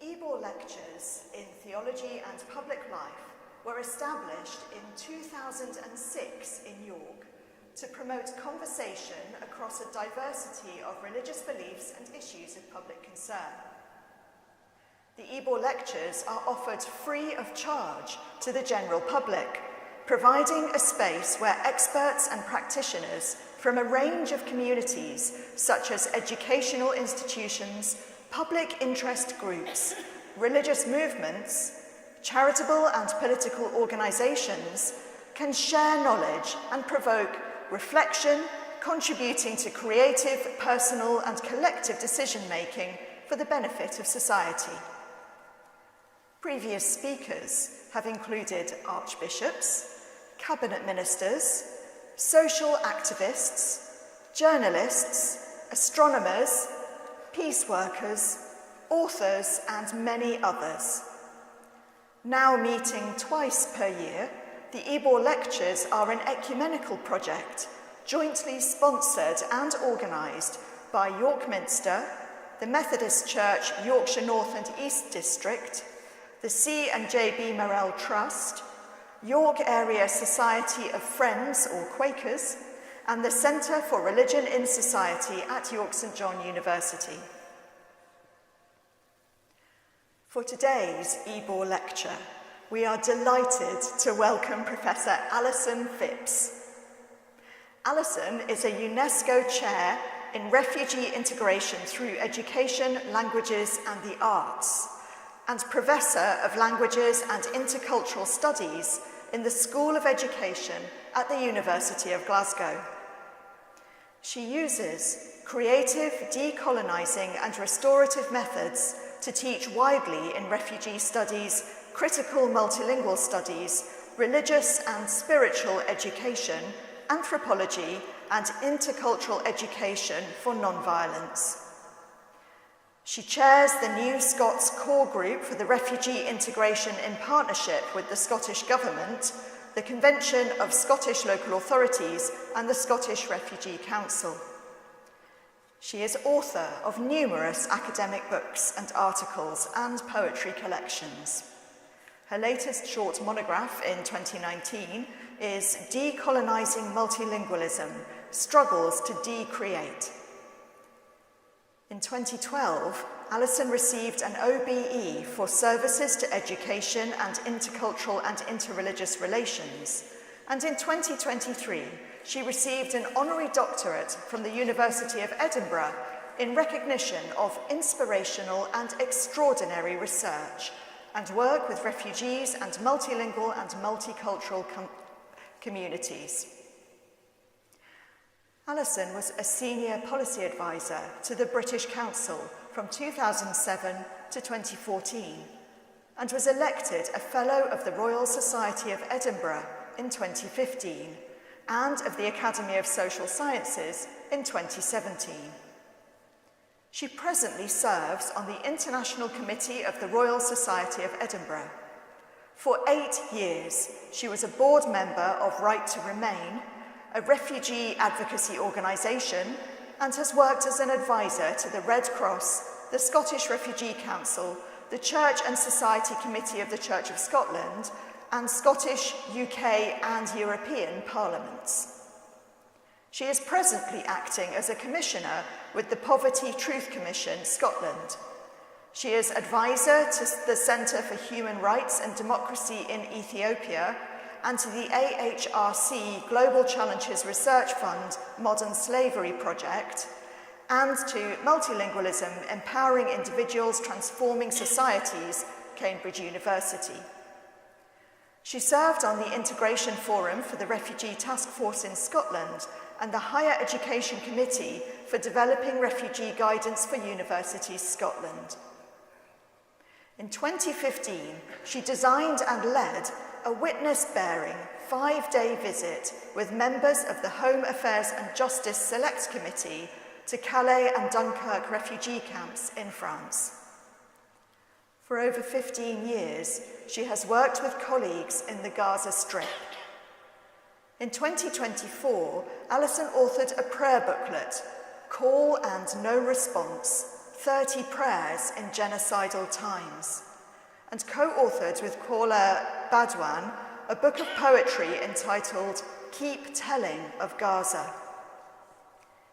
Ebor Lectures in Theology and Public Life were established in 2006 in York to promote conversation across a diversity of religious beliefs and issues of public concern. The Ebor Lectures are offered free of charge to the general public, providing a space where experts and practitioners from a range of communities, such as educational institutions, public interest groups, religious movements, charitable and political organisations, can share knowledge and provoke reflection, contributing to creative, personal and collective decision-making for the benefit of society. Previous speakers have included archbishops, cabinet ministers, social activists, journalists, astronomers, peace workers, authors, and many others. Now meeting twice per year, the Ebor Lectures are an ecumenical project jointly sponsored and organised by York Minster, the Methodist Church Yorkshire North and East District, the C and J.B. Morrell Trust, York Area Society of Friends or Quakers, and the Centre for Religion in Society at York St John University. For today's Ebor Lecture, we are delighted to welcome Professor Alison Phipps. Alison is a UNESCO Chair in Refugee Integration through Education, Languages and the Arts, and Professor of Languages and Intercultural Studies in the School of Education at the University of Glasgow. She uses creative, decolonising and restorative methods to teach widely in refugee studies, critical multilingual studies, religious and spiritual education, anthropology and intercultural education for non-violence. She chairs the new Scots core group for the refugee integration in partnership with the Scottish Government, the Convention of Scottish Local Authorities and the Scottish Refugee Council. She is author of numerous academic books and articles and poetry collections. Her latest short monograph in 2019 is Decolonising Multilingualism, Struggles to Decreate. In 2012, Alison received an OBE for services to education and intercultural and interreligious relations, and in 2023, she received an honorary doctorate from the University of Edinburgh in recognition of inspirational and extraordinary research and work with refugees and multilingual and multicultural communities. Alison was a senior policy advisor to the British Council from 2007 to 2014 and was elected a Fellow of the Royal Society of Edinburgh in 2015 and of the Academy of Social Sciences in 2017. She presently serves on the International Committee of the Royal Society of Edinburgh. For 8 years, she was a board member of Right to Remain, a refugee advocacy organisation, and has worked as an advisor to the Red Cross, the Scottish Refugee Council, the Church and Society Committee of the Church of Scotland, and Scottish, UK and European parliaments. She is presently acting as a commissioner with the Poverty Truth Commission Scotland. She is advisor to the Centre for Human Rights and Democracy in Ethiopia and to the AHRC Global Challenges Research Fund Modern Slavery Project, and to Multilingualism, Empowering Individuals, Transforming Societies, Cambridge University. She served on the Integration Forum for the Refugee Task Force in Scotland and the Higher Education Committee for Developing Refugee Guidance for Universities Scotland. In 2015, she designed and led a witness-bearing 5-day visit with members of the Home Affairs and Justice Select Committee to Calais and Dunkirk refugee camps in France. For over 15 years, she has worked with colleagues in the Gaza Strip. In 2024, Alison authored a prayer booklet, Call and No Response, 30 Prayers in Genocidal Times, and co-authored with Paula Badwan a book of poetry entitled Keep Telling of Gaza.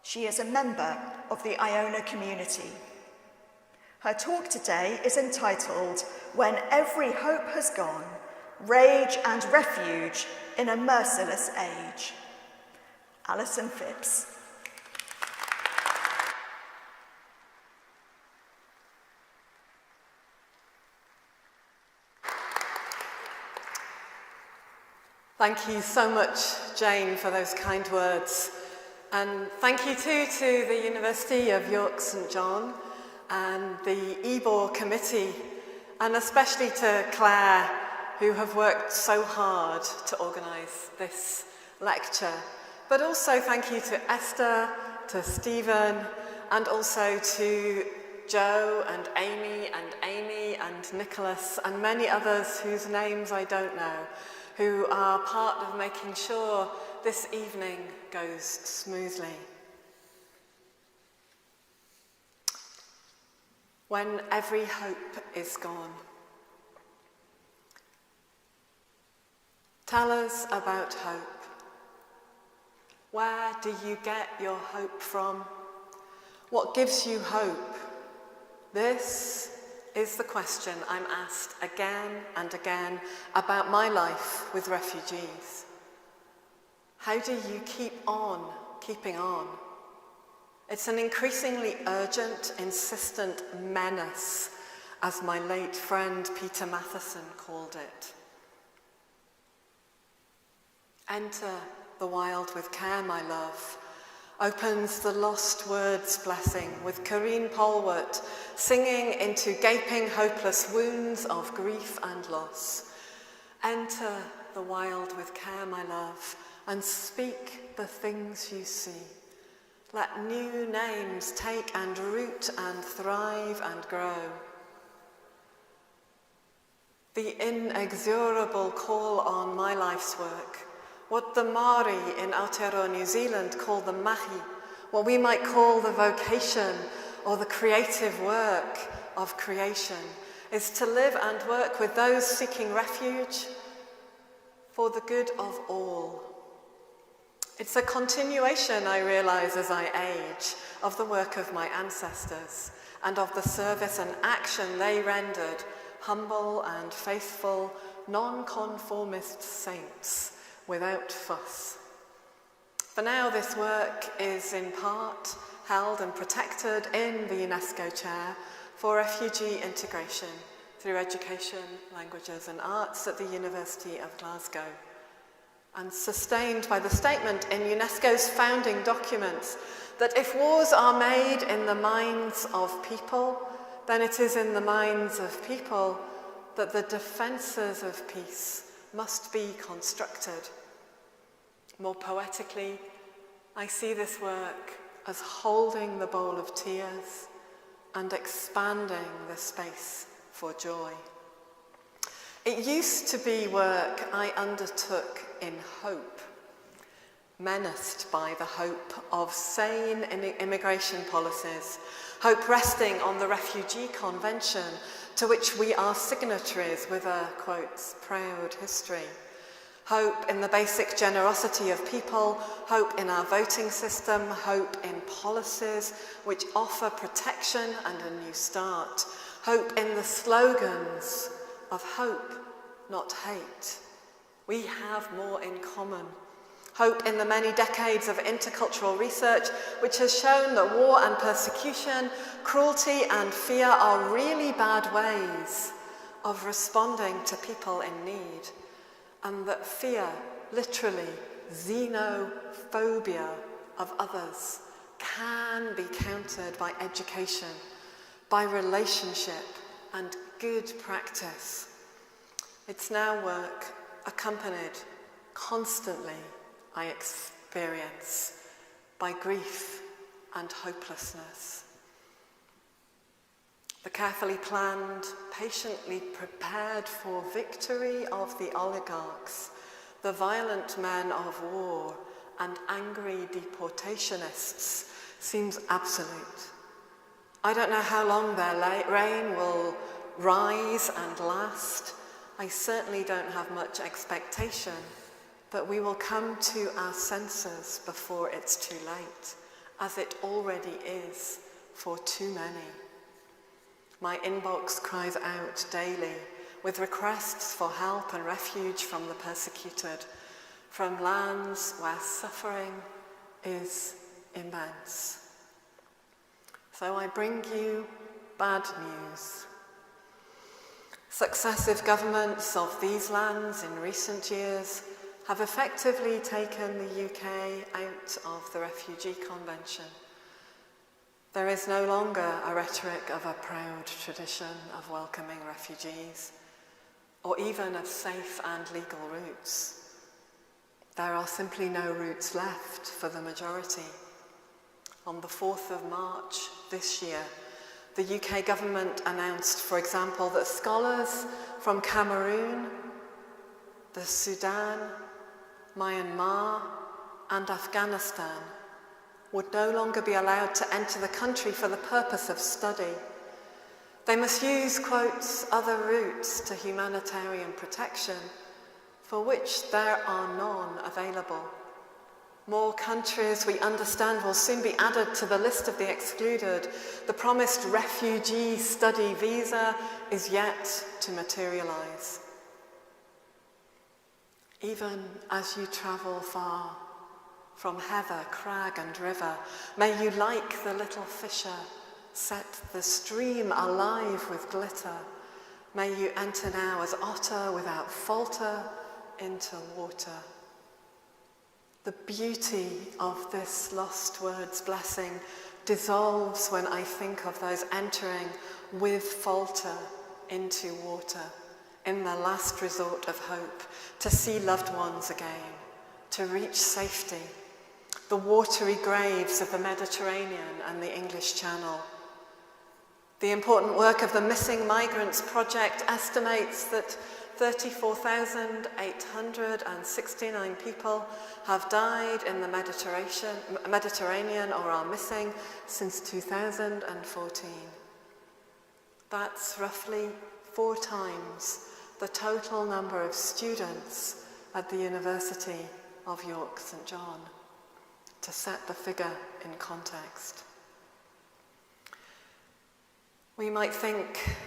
She is a member of the Iona Community. Her talk today is entitled When Every Hope Has Gone, Rage and Refuge in a Merciless Age. Alison Phipps. Thank you so much, Jane, for those kind words. And thank you too to the University of York St John and the Ebor committee, and especially to Claire, who have worked so hard to organise this lecture. But also thank you to Esther, to Stephen, and also to Joe and Amy and Nicholas and many others whose names I don't know, who are part of making sure this evening goes smoothly. When every hope is gone. Tell us about hope. Where do you get your hope from? What gives you hope? This is the question I'm asked again and again about my life with refugees. How do you keep on keeping on? It's an increasingly urgent, insistent menace, as my late friend Peter Matheson called it. Enter the wild with care, my love, opens the Lost Words blessing with Corrine Polwart singing into gaping, hopeless wounds of grief and loss. Enter the wild with care, my love, and speak the things you see. Let new names take and root and thrive and grow. The inexorable call on my life's work, what the Māori in Aotearoa, New Zealand call the mahi, what we might call the vocation or the creative work of creation, is to live and work with those seeking refuge for the good of all. It's a continuation, I realise as I age, of the work of my ancestors and of the service and action they rendered, humble and faithful, non-conformist saints without fuss. For now, this work is in part held and protected in the UNESCO Chair for Refugee Integration through Education, Languages and Arts at the University of Glasgow, and sustained by the statement in UNESCO's founding documents that if wars are made in the minds of people, then it is in the minds of people that the defences of peace must be constructed. More poetically, I see this work as holding the bowl of tears and expanding the space for joy. It used to be work I undertook in hope, menaced by the hope of sane immigration policies, hope resting on the Refugee Convention, to which we are signatories with a, quote, proud history. Hope in the basic generosity of people, hope in our voting system, hope in policies which offer protection and a new start, hope in the slogans of hope, not hate. We have more in common. Hope in the many decades of intercultural research which has shown that war and persecution, cruelty and fear are really bad ways of responding to people in need, and that fear, literally xenophobia of others, can be countered by education, by relationship and good practice. It's now work accompanied constantly, I experience, by grief and hopelessness. The carefully planned, patiently prepared for victory of the oligarchs, the violent men of war, and angry deportationists seems absolute. I don't know how long their reign will rise and last. I certainly don't have much expectation that we will come to our senses before it's too late, as it already is for too many. My inbox cries out daily with requests for help and refuge from the persecuted, from lands where suffering is immense. So I bring you bad news. Successive governments of these lands in recent years have effectively taken the UK out of the Refugee Convention. There is no longer a rhetoric of a proud tradition of welcoming refugees, or even of safe and legal routes. There are simply no routes left for the majority. On the 4th of March this year, the UK government announced, for example, that scholars from Cameroon, the Sudan, Myanmar, and Afghanistan would no longer be allowed to enter the country for the purpose of study. They must use, quotes, other routes to humanitarian protection, for which there are none available. More countries, we understand, will soon be added to the list of the excluded. The promised refugee study visa is yet to materialise. Even as you travel far, from heather, crag and river, may you, like the little fisher, set the stream alive with glitter. May you enter now as otter without falter into water. The beauty of this lost word's blessing dissolves when I think of those entering with falter into water, in the last resort of hope, to see loved ones again, to reach safety, the watery graves of the Mediterranean and the English Channel. The important work of the Missing Migrants Project estimates that 34,869 people have died in the Mediterranean or are missing since 2014. That's roughly 4 times the total number of students at the University of York St John, to set the figure in context. We might think,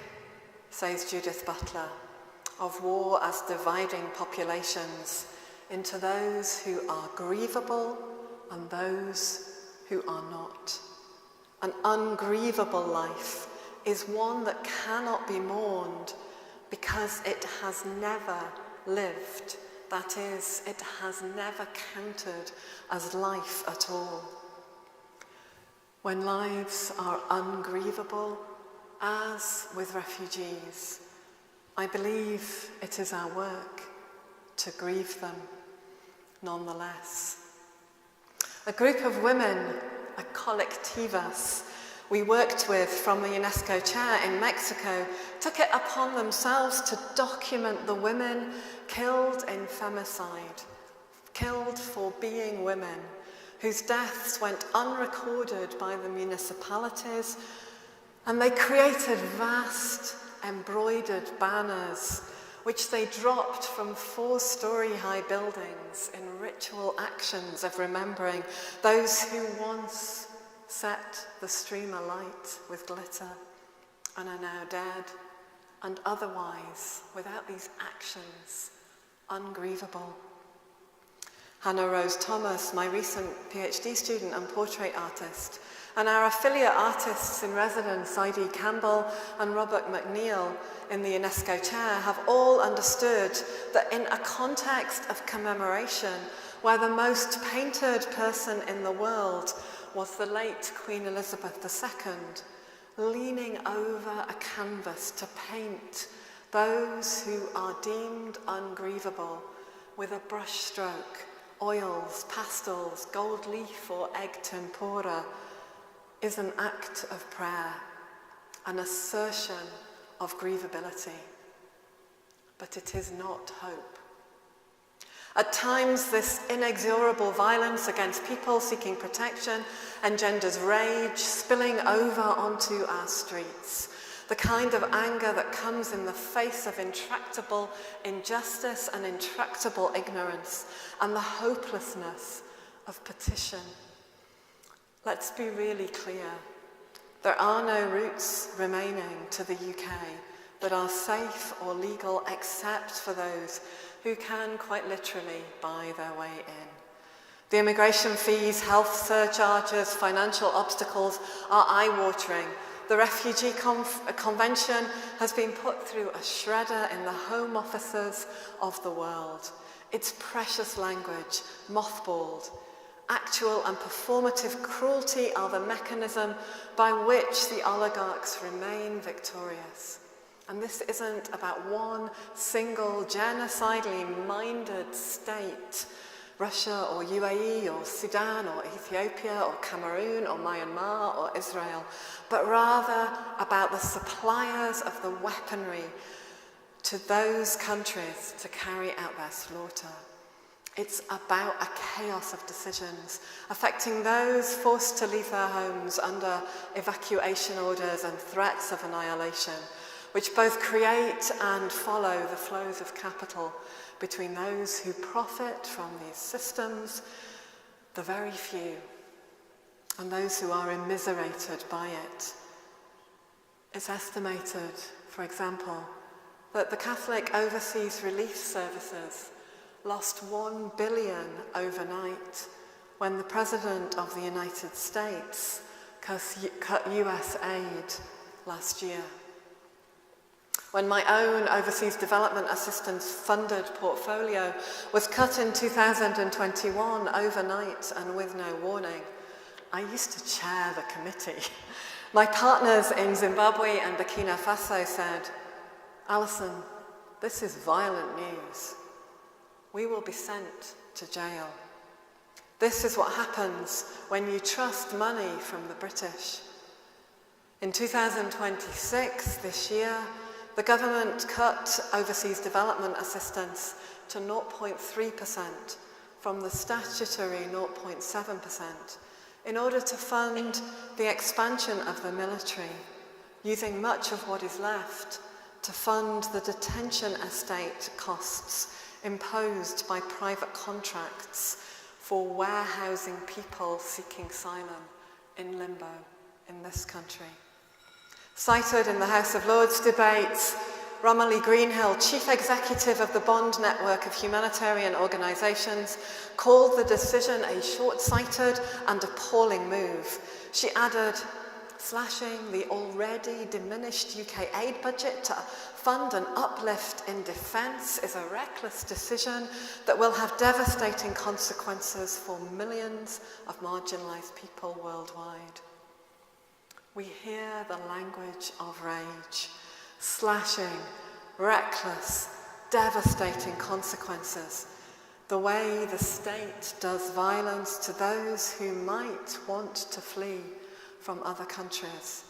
says Judith Butler, of war as dividing populations into those who are grievable and those who are not. An ungrievable life is one that cannot be mourned because it has never lived. That is, it has never counted as life at all. When lives are ungrievable, as with refugees, I believe it is our work to grieve them nonetheless. A group of women, a colectivas, we worked with from the UNESCO chair in Mexico, took it upon themselves to document the women killed in femicide, killed for being women, whose deaths went unrecorded by the municipalities, and they created vast embroidered banners which they dropped from 4-story-high buildings in ritual actions of remembering those who once set the stream alight with glitter and are now dead and otherwise, without these actions, ungrievable. Hannah Rose Thomas, my recent PhD student and portrait artist, and our affiliate artists in residence, Idie Campbell and Robert McNeil in the UNESCO chair, have all understood that in a context of commemoration where the most painted person in the world was the late Queen Elizabeth II, leaning over a canvas to paint those who are deemed ungrievable with a brushstroke, oils, pastels, gold leaf or egg tempera, is an act of prayer, an assertion of grievability. But it is not hope. At times, this inexorable violence against people seeking protection engenders rage spilling over onto our streets. The kind of anger that comes in the face of intractable injustice and intractable ignorance, and the hopelessness of petition. Let's be really clear. There are no routes remaining to the UK that are safe or legal except for those who can quite literally buy their way in. The immigration fees, health surcharges, financial obstacles are eye-watering. The Refugee Convention has been put through a shredder in the home offices of the world. Its precious language mothballed. Actual and performative cruelty are the mechanism by which the oligarchs remain victorious. And this isn't about one single genocidally minded state, Russia or UAE or Sudan or Ethiopia or Cameroon or Myanmar or Israel, but rather about the suppliers of the weaponry to those countries to carry out their slaughter. It's about a chaos of decisions affecting those forced to leave their homes under evacuation orders and threats of annihilation, which both create and follow the flows of capital between those who profit from these systems, the very few, and those who are immiserated by it. It's estimated, for example, that the Catholic Overseas Relief Services lost $1 billion overnight when the President of the United States cut US aid last year. When my own overseas development assistance funded portfolio was cut in 2021 overnight and with no warning, I used to chair the committee. My partners in Zimbabwe and Burkina Faso said, "Alison, this is violent news. We will be sent to jail. This is what happens when you trust money from the British." In 2026, this year, the government cut overseas development assistance to 0.3% from the statutory 0.7% in order to fund the expansion of the military, using much of what is left to fund the detention estate costs imposed by private contracts for warehousing people seeking asylum in limbo in this country. Cited in the House of Lords debates, Romilly Greenhill, chief executive of the Bond Network of Humanitarian Organisations, called the decision a short-sighted and appalling move. She added, "Slashing the already diminished UK aid budget to fund an uplift in defence is a reckless decision that will have devastating consequences for millions of marginalised people worldwide." We hear the language of rage, slashing, reckless, devastating consequences, the way the state does violence to those who might want to flee from other countries,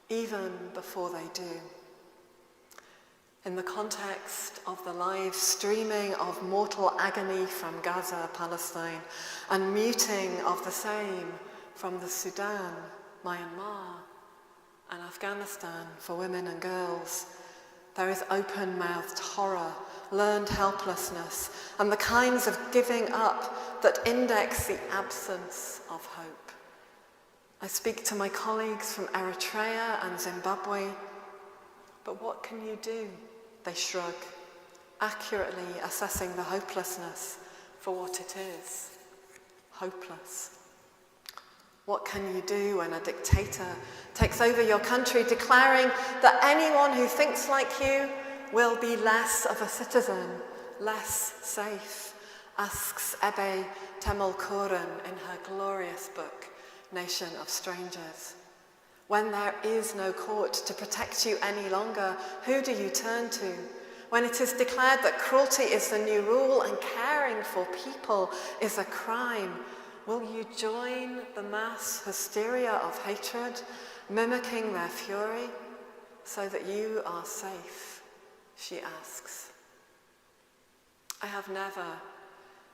even before they do. In the context of the live streaming of mortal agony from Gaza, Palestine, and muting of the same from the Sudan, Myanmar, and Afghanistan for women and girls, there is open-mouthed horror, learned helplessness, and the kinds of giving up that index the absence of hope. I speak to my colleagues from Eritrea and Zimbabwe, but what can you do? They shrug, accurately assessing the hopelessness for what it is, hopeless. What can you do when a dictator takes over your country, declaring that anyone who thinks like you will be less of a citizen, less safe, asks Ebor Temelkuren in her glorious book, Nation of Strangers. When there is no court to protect you any longer, who do you turn to? When it is declared that cruelty is the new rule and caring for people is a crime, will you join the mass hysteria of hatred, mimicking their fury, so that you are safe? She asks. I have never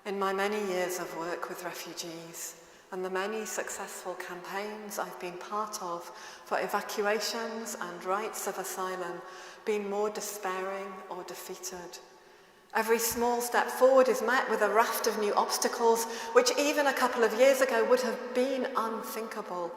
In my many years of work with refugees and the many successful campaigns I've been part of for evacuations and rights of asylum, been more despairing or defeated. Every small step forward is met with a raft of new obstacles, which even a couple of years ago would have been unthinkable.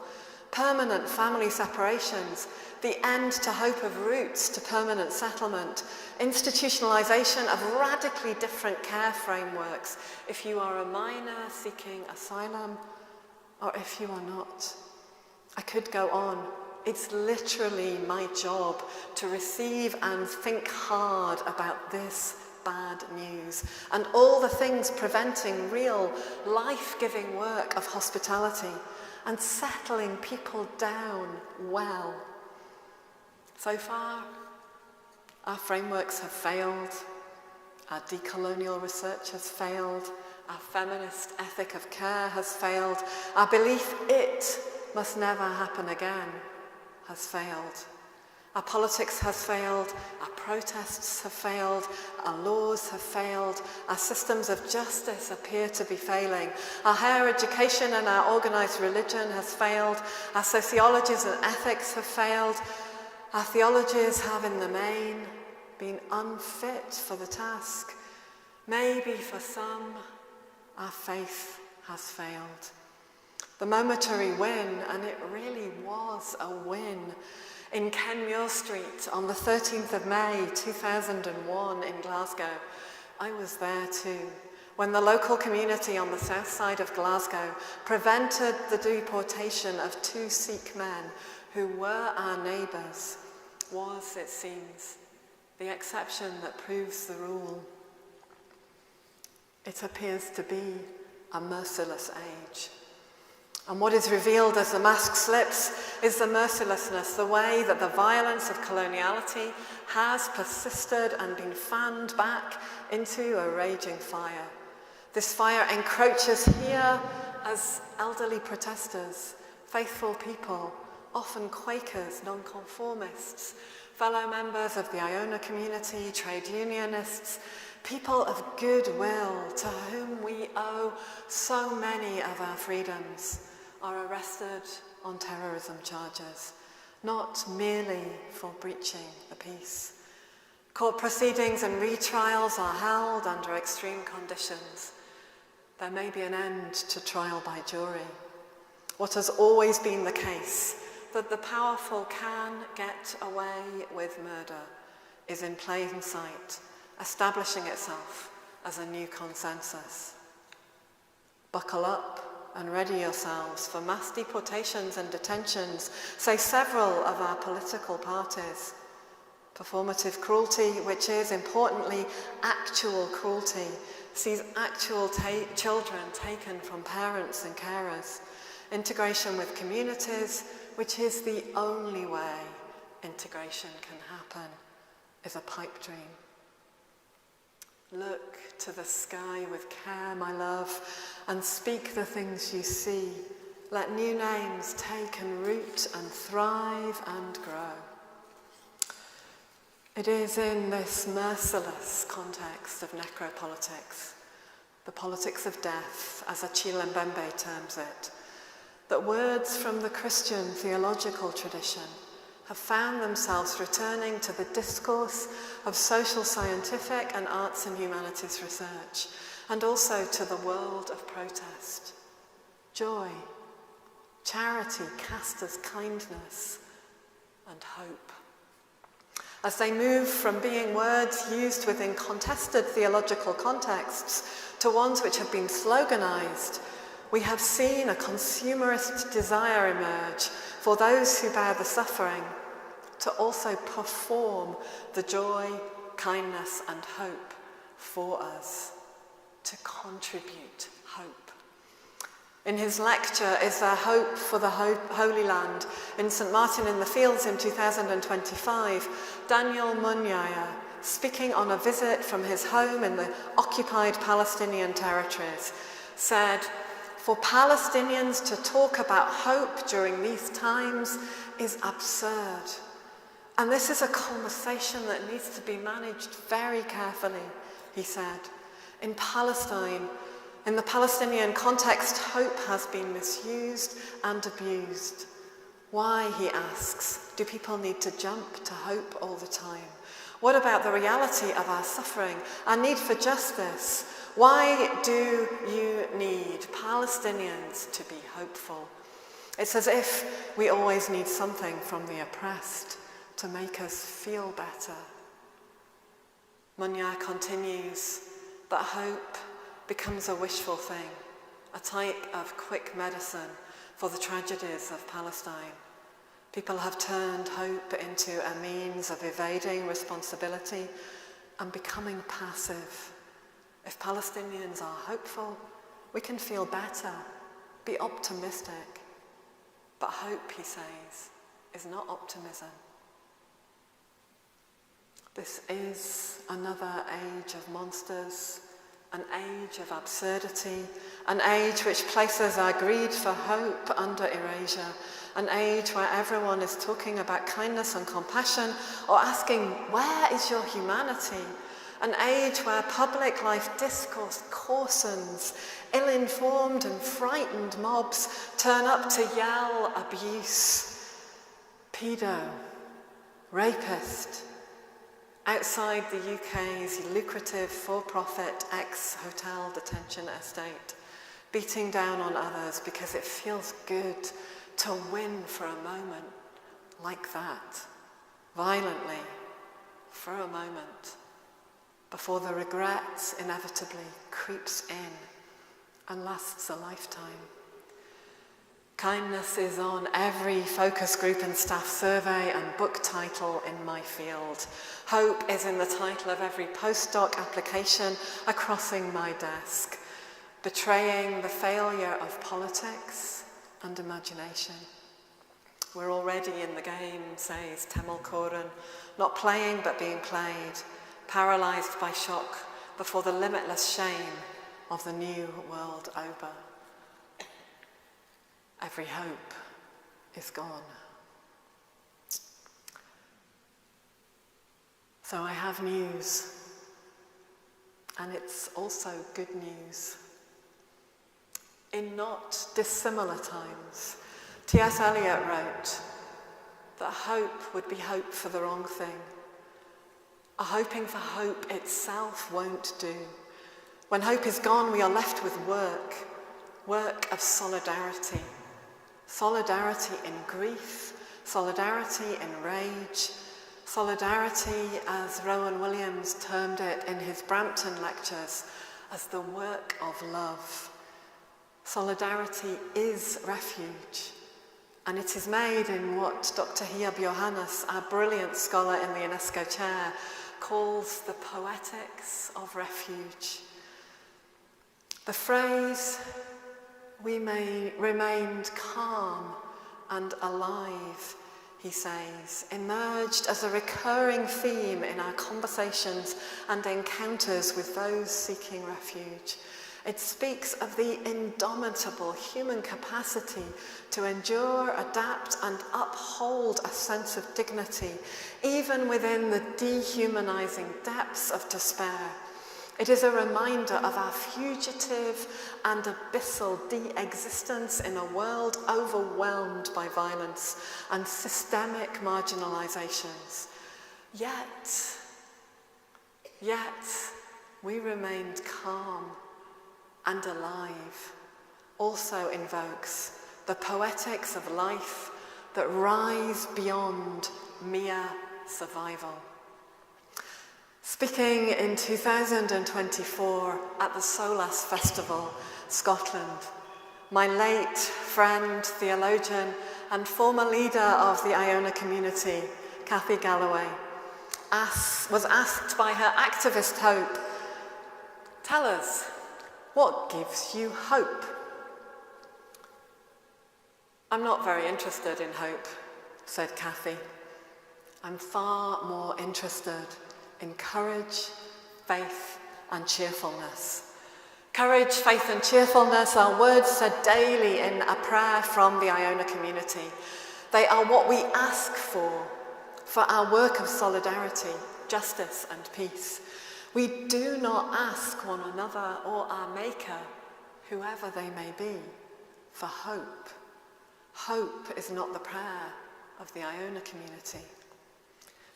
Permanent family separations, the end to hope of routes to permanent settlement, institutionalisation of radically different care frameworks if you are a minor seeking asylum or if you are not. I could go on. It's literally my job to receive and think hard about this bad news and all the things preventing real life-giving work of hospitality and settling people down well. So far, our frameworks have failed, our decolonial research has failed, our feminist ethic of care has failed, our belief it must never happen again has failed. Our politics has failed, our protests have failed, our laws have failed, our systems of justice appear to be failing, our higher education and our organised religion has failed, our sociologies and ethics have failed, our theologies have in the main been unfit for the task. Maybe for some, our faith has failed. The momentary win, and it really was a win, in Kenmure Street on the 13th of May 2001 in Glasgow. I was there too, when the local community on the south side of Glasgow prevented the deportation of 2 Sikh men who were our neighbours, was, it seems, the exception that proves the rule. It appears to be a merciless age. And what is revealed as the mask slips is the mercilessness, the way that the violence of coloniality has persisted and been fanned back into a raging fire. This fire encroaches here as elderly protesters, faithful people, often Quakers, nonconformists, fellow members of the Iona Community, trade unionists, people of goodwill to whom we owe so many of our freedoms, are arrested on terrorism charges, not merely for breaching the peace. Court proceedings and retrials are held under extreme conditions. There may be an end to trial by jury. What has always been the case, that the powerful can get away with murder, is in plain sight, establishing itself as a new consensus. Buckle up and ready yourselves for mass deportations and detentions, say several of our political parties. Performative cruelty, which is, importantly, actual cruelty, sees actual children taken from parents and carers. Integration with communities, which is the only way integration can happen, is a pipe dream. Look to the sky with care, my love, and speak the things you see. Let new names take and root and thrive and grow. It is in this merciless context of necropolitics, the politics of death, as Achille Mbembe terms it, that words from the Christian theological tradition have found themselves returning to the discourse of social, scientific and arts and humanities research, and also to the world of protest. Joy, charity cast as kindness, and hope. As they move from being words used within contested theological contexts to ones which have been sloganized, we have seen a consumerist desire emerge for those who bear the suffering to also perform the joy, kindness, and hope for us, to contribute hope. In his lecture, Is There Hope for the Holy Land, in St. Martin in the Fields in 2025, Daniel Munyaya, speaking on a visit from his home in the occupied Palestinian territories, said, "For Palestinians to talk about hope during these times is absurd. And this is a conversation that needs to be managed very carefully," he said. In Palestine, In the Palestinian context, hope has been misused and abused. Why, he asks, do people need to jump to hope all the time? What about the reality of our suffering, our need for justice? Why do you need Palestinians to be hopeful? It's as if we always need something from the oppressed to make us feel better. Munya continues that hope becomes a wishful thing, a type of quick medicine for the tragedies of Palestine. People have turned hope into a means of evading responsibility and becoming passive. If Palestinians are hopeful, we can feel better, be optimistic. But hope, he says, is not optimism. This is another age of monsters, an age of absurdity, an age which places our greed for hope under erasure, an age where everyone is talking about kindness and compassion or asking, where is your humanity? An age where public life discourse coarsens, ill-informed and frightened mobs turn up to yell abuse. Pedo, rapist, outside the UK's lucrative for-profit ex-hotel detention estate, beating down on others because it feels good to win for a moment like that, violently, for a moment, before the regret inevitably creeps in and lasts a lifetime. Kindness is on every focus group and staff survey and book title in my field. Hope is in the title of every postdoc application crossing my desk, betraying the failure of politics and imagination. We're already in the game, says Temel Koran, not playing but being played, paralysed by shock before the limitless shame of the new world over. Every hope is gone. So I have news, and it's also good news. In not dissimilar times, T.S. Eliot wrote that hope would be hope for the wrong thing. A hoping for hope itself won't do. When hope is gone, we are left with work of solidarity. Solidarity in grief, solidarity in rage, solidarity, as Rowan Williams termed it in his Brampton lectures, as the work of love. Solidarity is refuge, and it is made in what Dr. Hiob Johannes, our brilliant scholar in the UNESCO chair, calls the poetics of refuge. The phrase, "We remained calm and alive," he says, emerged as a recurring theme in our conversations and encounters with those seeking refuge. It speaks of the indomitable human capacity to endure, adapt, and uphold a sense of dignity, even within the dehumanizing depths of despair. It is a reminder of our fugitive and abyssal de-existence in a world overwhelmed by violence and systemic marginalizations. Yet, we remained calm and alive also invokes the poetics of life that rise beyond mere survival. Speaking in 2024 at the Solas Festival, Scotland, my late friend, theologian, and former leader of the Iona Community, Cathy Galloway, was asked by her activist Hope, "Tell us, what gives you hope?" "I'm not very interested in hope," said Cathy. "I'm far more interested in courage, faith, and cheerfulness." Courage, faith, and cheerfulness are words said daily in a prayer from the Iona Community. They are what we ask for our work of solidarity, justice, and peace. We do not ask one another or our Maker whoever they may be, for hope. Hope is not the prayer of the Iona community.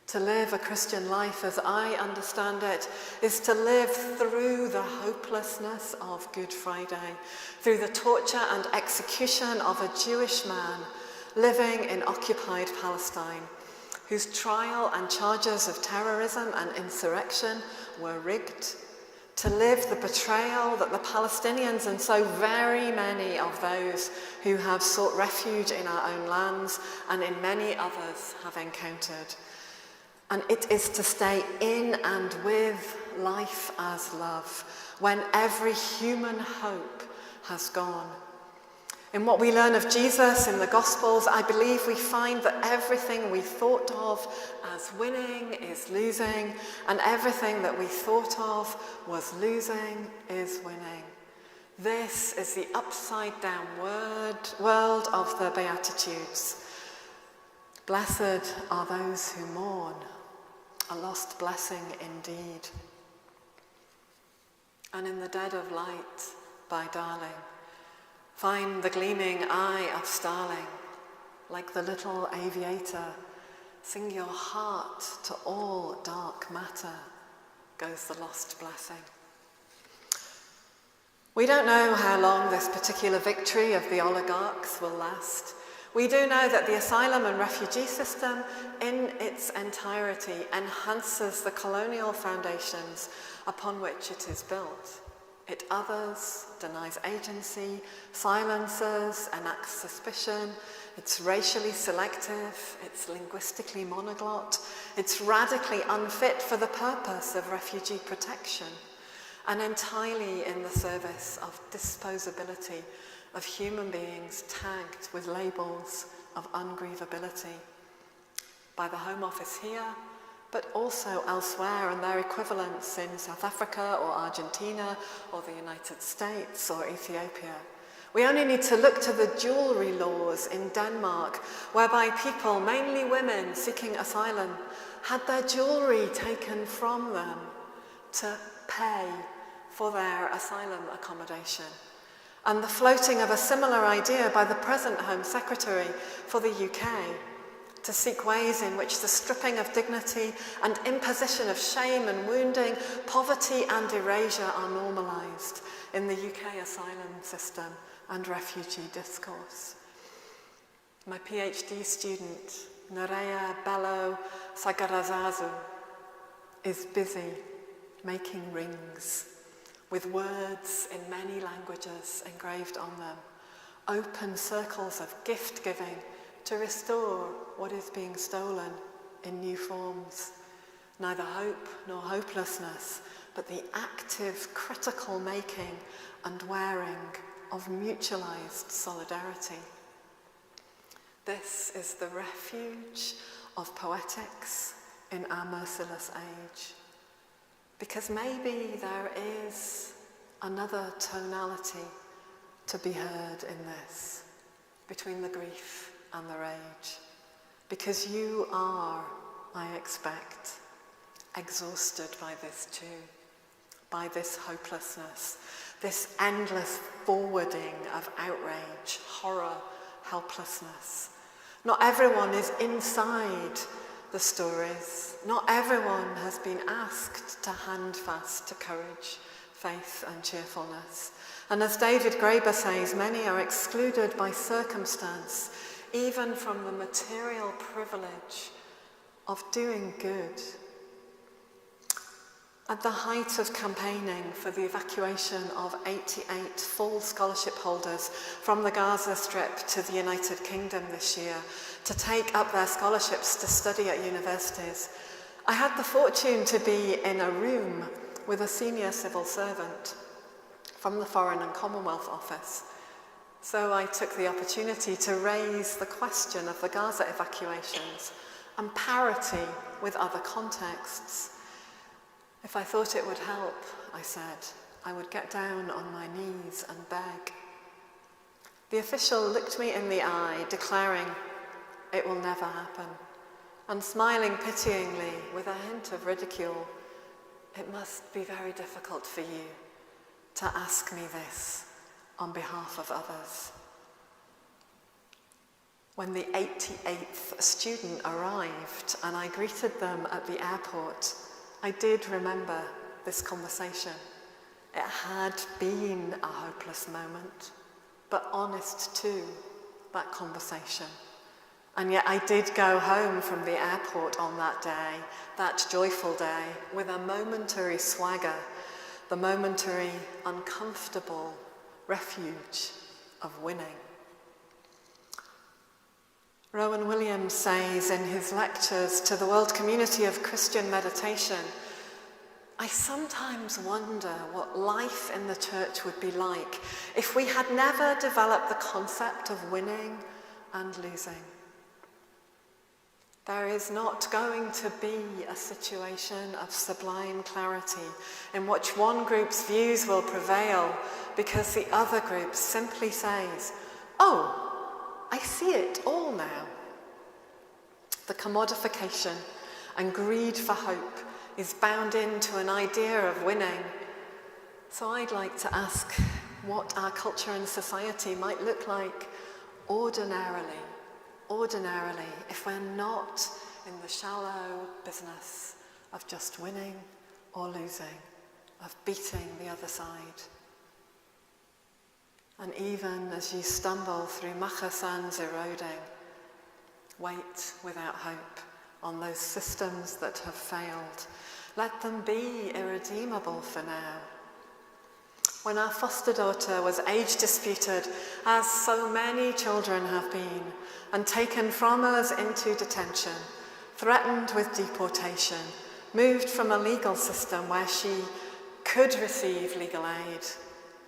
To live a Christian life, as I understand it, is to live through the hopelessness of Good Friday, through the torture and execution of a Jewish man living in occupied Palestine, whose trial and charges of terrorism and insurrection were rigged, to live the betrayal that the Palestinians and so very many of those who have sought refuge in our own lands and in many others have encountered. And it is to stay in and with life as love when every human hope has gone. In what we learn of Jesus in the Gospels, I believe we find that everything we thought of as winning is losing, and everything that we thought of was losing is winning. This is the upside-down world of the Beatitudes. Blessed are those who mourn, a lost blessing indeed. And in the dead of light, by darling, find the gleaming eye of starling, like the little aviator, sing your heart to all dark matter, goes the lost blessing. We don't know how long this particular victory of the oligarchs will last. We do know that the asylum and refugee system in its entirety enhances the colonial foundations upon which it is built. It others, denies agency, silences, enacts suspicion. It's racially selective, it's linguistically monoglot, it's radically unfit for the purpose of refugee protection, and entirely in the service of disposability of human beings tagged with labels of ungrievability by the Home Office here, but also elsewhere, and their equivalents in South Africa or Argentina or the United States or Ethiopia. We only need to look to the jewellery laws in Denmark, whereby people, mainly women seeking asylum, had their jewellery taken from them to pay for their asylum accommodation. And the floating of a similar idea by the present Home Secretary for the UK, to seek ways in which the stripping of dignity and imposition of shame and wounding, poverty and erasure are normalised in the UK asylum system and refugee discourse. My PhD student, Nerea Bello Sagarazazu, is busy making rings with words in many languages engraved on them, open circles of gift giving to restore what is being stolen in new forms. Neither hope nor hopelessness, but the active, critical making and wearing of mutualized solidarity. This is the refuge of poetics in our merciless age. Because maybe there is another tonality to be heard in this, between the grief and the rage. Because you are, I expect, exhausted by this too, by this hopelessness, this endless forwarding of outrage, horror, helplessness. Not everyone is inside the stories. Not everyone has been asked to hand fast to courage, faith and cheerfulness. And as David Graeber says, many are excluded by circumstance, even from the material privilege of doing good. At the height of campaigning for the evacuation of 88 full scholarship holders from the Gaza Strip to the United Kingdom this year to take up their scholarships to study at universities, I had the fortune to be in a room with a senior civil servant from the Foreign and Commonwealth Office. So I took the opportunity to raise the question of the Gaza evacuations and parity with other contexts. If I thought it would help, I said, I would get down on my knees and beg. The official looked me in the eye, declaring, "It will never happen," and smiling pityingly with a hint of ridicule, "It must be very difficult for you to ask me this on behalf of others. When the 88th student arrived and I greeted them at the airport, I did remember this conversation. It had been a hopeless moment, but honest too, that conversation. And yet I did go home from the airport on that day, that joyful day, with a momentary swagger, the momentary uncomfortable refuge of winning. Rowan Williams says in his lectures to the World Community of Christian Meditation, I sometimes wonder what life in the church would be like if we had never developed the concept of winning and losing. There is not going to be a situation of sublime clarity in which one group's views will prevail because the other group simply says, oh, I see it all now. The commodification and greed for hope is bound into an idea of winning. So I'd like to ask what our culture and society might look like ordinarily, if we're not in the shallow business of just winning or losing, of beating the other side. And even as you stumble through Macha sands eroding, wait without hope on those systems that have failed. Let them be irredeemable for now. When our foster daughter was age disputed, as so many children have been, and taken from us into detention, threatened with deportation, moved from a legal system where she could receive legal aid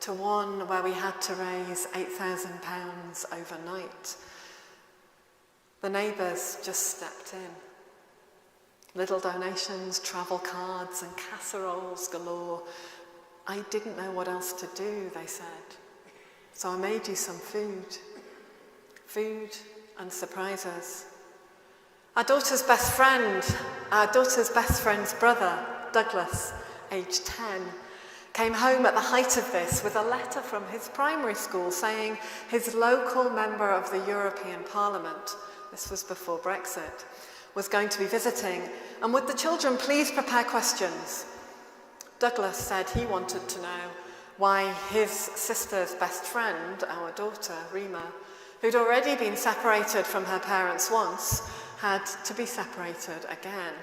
to one where we had to raise £8,000 overnight, the neighbours just stepped in. Little donations, travel cards and casseroles galore. I didn't know what else to do, they said. So I made you some food and surprises. Our daughter's best friend's brother, Douglas, aged 10, came home at the height of this with a letter from his primary school saying his local member of the European Parliament, this was before Brexit, was going to be visiting, and would the children please prepare questions? Douglas said he wanted to know why his sister's best friend, our daughter, Rima, who'd already been separated from her parents once, had to be separated again.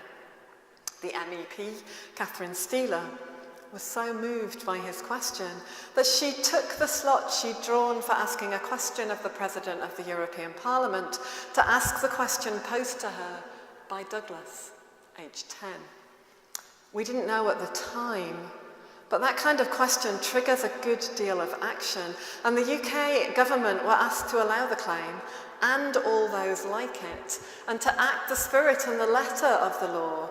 The MEP, Catherine Steeler, was so moved by his question that she took the slot she'd drawn for asking a question of the President of the European Parliament to ask the question posed to her by Douglas, aged 10. We didn't know at the time, but that kind of question triggers a good deal of action, and the UK government were asked to allow the claim, and all those like it, and to act the spirit and the letter of the law.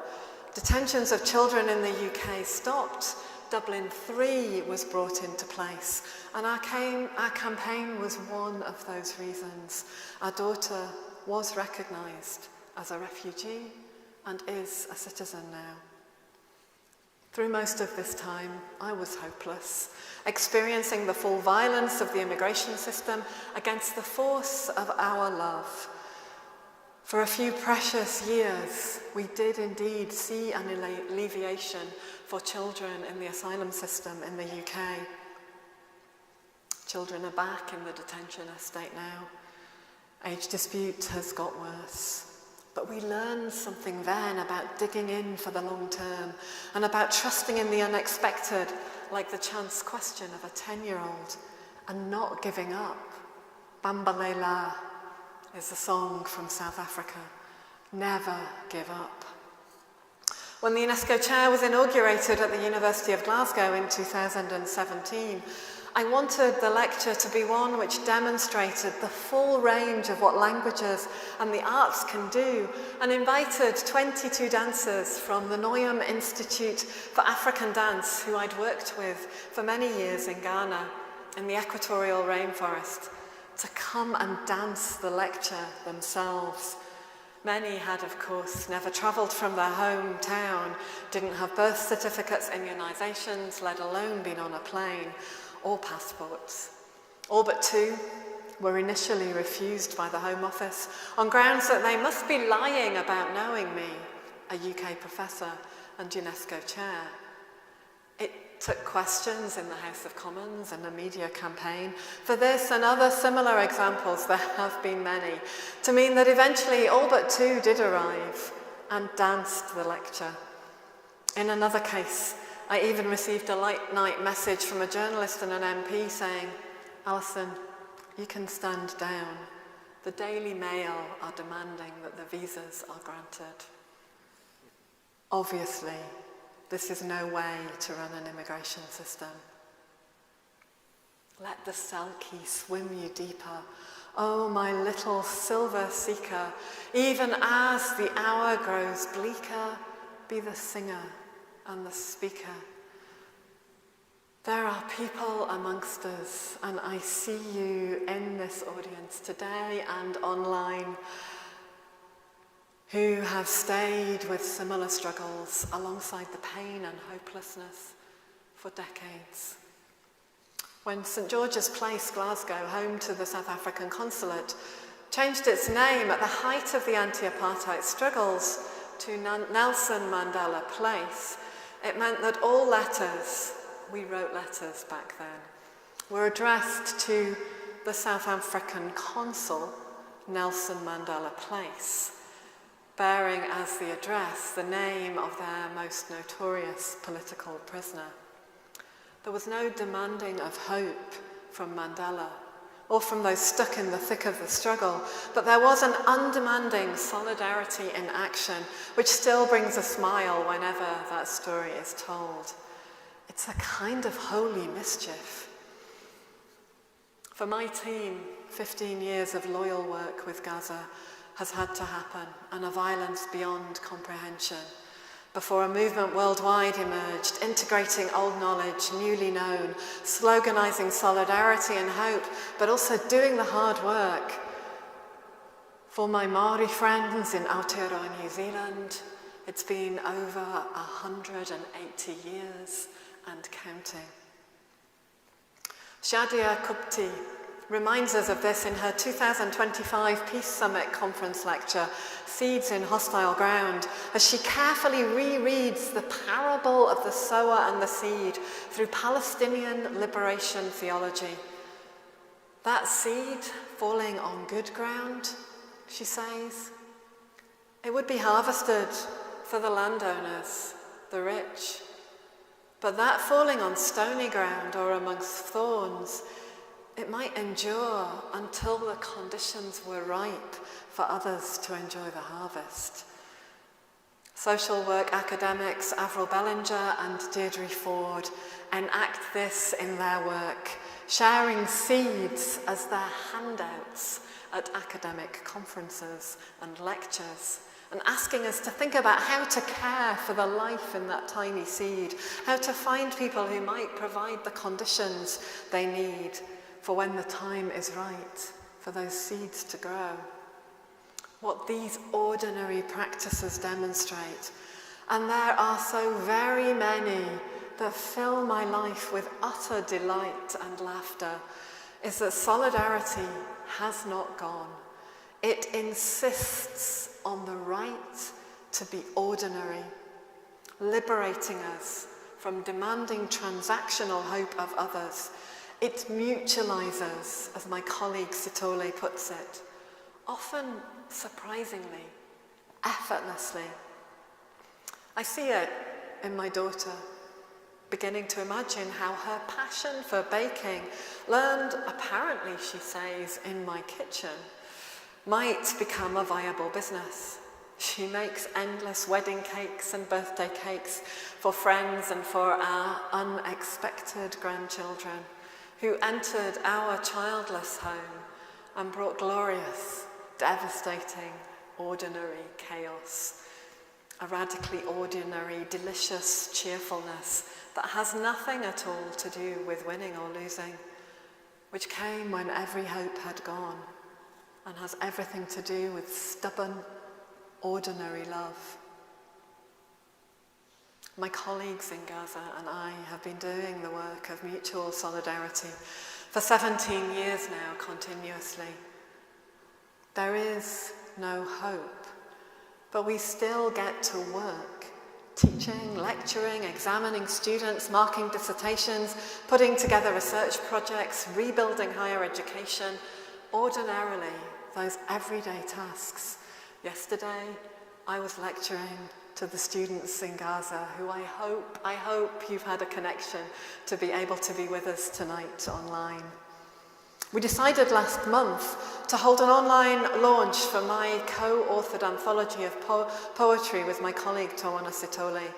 Detentions of children in the UK stopped. Dublin 3 was brought into place, and our campaign was one of those reasons. Our daughter was recognised as a refugee and is a citizen now. Through most of this time, I was hopeless, experiencing the full violence of the immigration system against the force of our love. For a few precious years, we did indeed see an alleviation for children in the asylum system in the UK. Children are back in the detention estate now. Age dispute has got worse. But we learned something then about digging in for the long term and about trusting in the unexpected, like the chance question of a 10-year-old, and not giving up. Bambalela is a song from South Africa. Never give up. When the UNESCO chair was inaugurated at the University of Glasgow in 2017, I wanted the lecture to be one which demonstrated the full range of what languages and the arts can do, and invited 22 dancers from the Noyam Institute for African Dance, who I'd worked with for many years in Ghana, in the equatorial rainforest, to come and dance the lecture themselves. Many had, of course, never travelled from their hometown, didn't have birth certificates, immunisations, let alone been on a plane, or passports. All but 2 were initially refused by the Home Office on grounds that they must be lying about knowing me, a UK professor and UNESCO chair. It took questions in the House of Commons and a media campaign for this and other similar examples, there have been many, to mean that eventually all but 2 did arrive and danced the lecture. In another case, I even received a late night message from a journalist and an MP saying, "Alison, you can stand down. The Daily Mail are demanding that the visas are granted." Obviously, this is no way to run an immigration system. Let the Selkie swim you deeper, oh my little silver seeker. Even as the hour grows bleaker, be the singer and the speaker. There are people amongst us, and I see you in this audience today and online, who have stayed with similar struggles alongside the pain and hopelessness for decades. When St George's Place, Glasgow, home to the South African consulate, changed its name at the height of the anti-apartheid struggles to Nelson Mandela Place, it meant that all letters, we wrote letters back then, were addressed to the South African consul, Nelson Mandela Place, bearing as the address the name of their most notorious political prisoner. There was no demanding of hope from Mandela or from those stuck in the thick of the struggle, but there was an undemanding solidarity in action, which still brings a smile whenever that story is told. It's a kind of holy mischief. For my team, 15 years of loyal work with Gaza has had to happen, and a violence beyond comprehension, before a movement worldwide emerged, integrating old knowledge, newly known, sloganizing solidarity and hope, but also doing the hard work. For my Māori friends in Aotearoa, New Zealand, it's been over 180 years and counting. Shadia Kupti reminds us of this in her 2025 Peace Summit conference lecture, Seeds in Hostile Ground, as she carefully rereads the parable of the sower and the seed through Palestinian liberation theology. That seed falling on good ground, she says, it would be harvested for the landowners, the rich. But that falling on stony ground or amongst thorns, it might endure until the conditions were ripe for others to enjoy the harvest. Social work academics Avril Bellinger and Deirdre Ford enact this in their work, sharing seeds as their handouts at academic conferences and lectures, and asking us to think about how to care for the life in that tiny seed, how to find people who might provide the conditions they need for when the time is right for those seeds to grow. What these ordinary practices demonstrate, and there are so very many that fill my life with utter delight and laughter, is that solidarity has not gone. It insists on the right to be ordinary, liberating us from demanding transactional hope of others. It mutualizes, as my colleague Sitole puts it, often surprisingly, effortlessly. I see it in my daughter, beginning to imagine how her passion for baking, learned apparently, she says, in my kitchen, might become a viable business. She makes endless wedding cakes and birthday cakes for friends and for our unexpected grandchildren who entered our childless home and brought glorious, devastating, ordinary chaos. A radically ordinary, delicious cheerfulness that has nothing at all to do with winning or losing, which came when every hope had gone and has everything to do with stubborn, ordinary love. My colleagues in Gaza and I have been doing the work of mutual solidarity for 17 years now continuously. There is no hope, but we still get to work, teaching, lecturing, examining students, marking dissertations, putting together research projects, rebuilding higher education, ordinarily, those everyday tasks. Yesterday, I was lecturing to the students in Gaza, who I hope you've had a connection to be able to be with us tonight online. We decided last month to hold an online launch for my co-authored anthology of poetry with my colleague Tawana Sitole,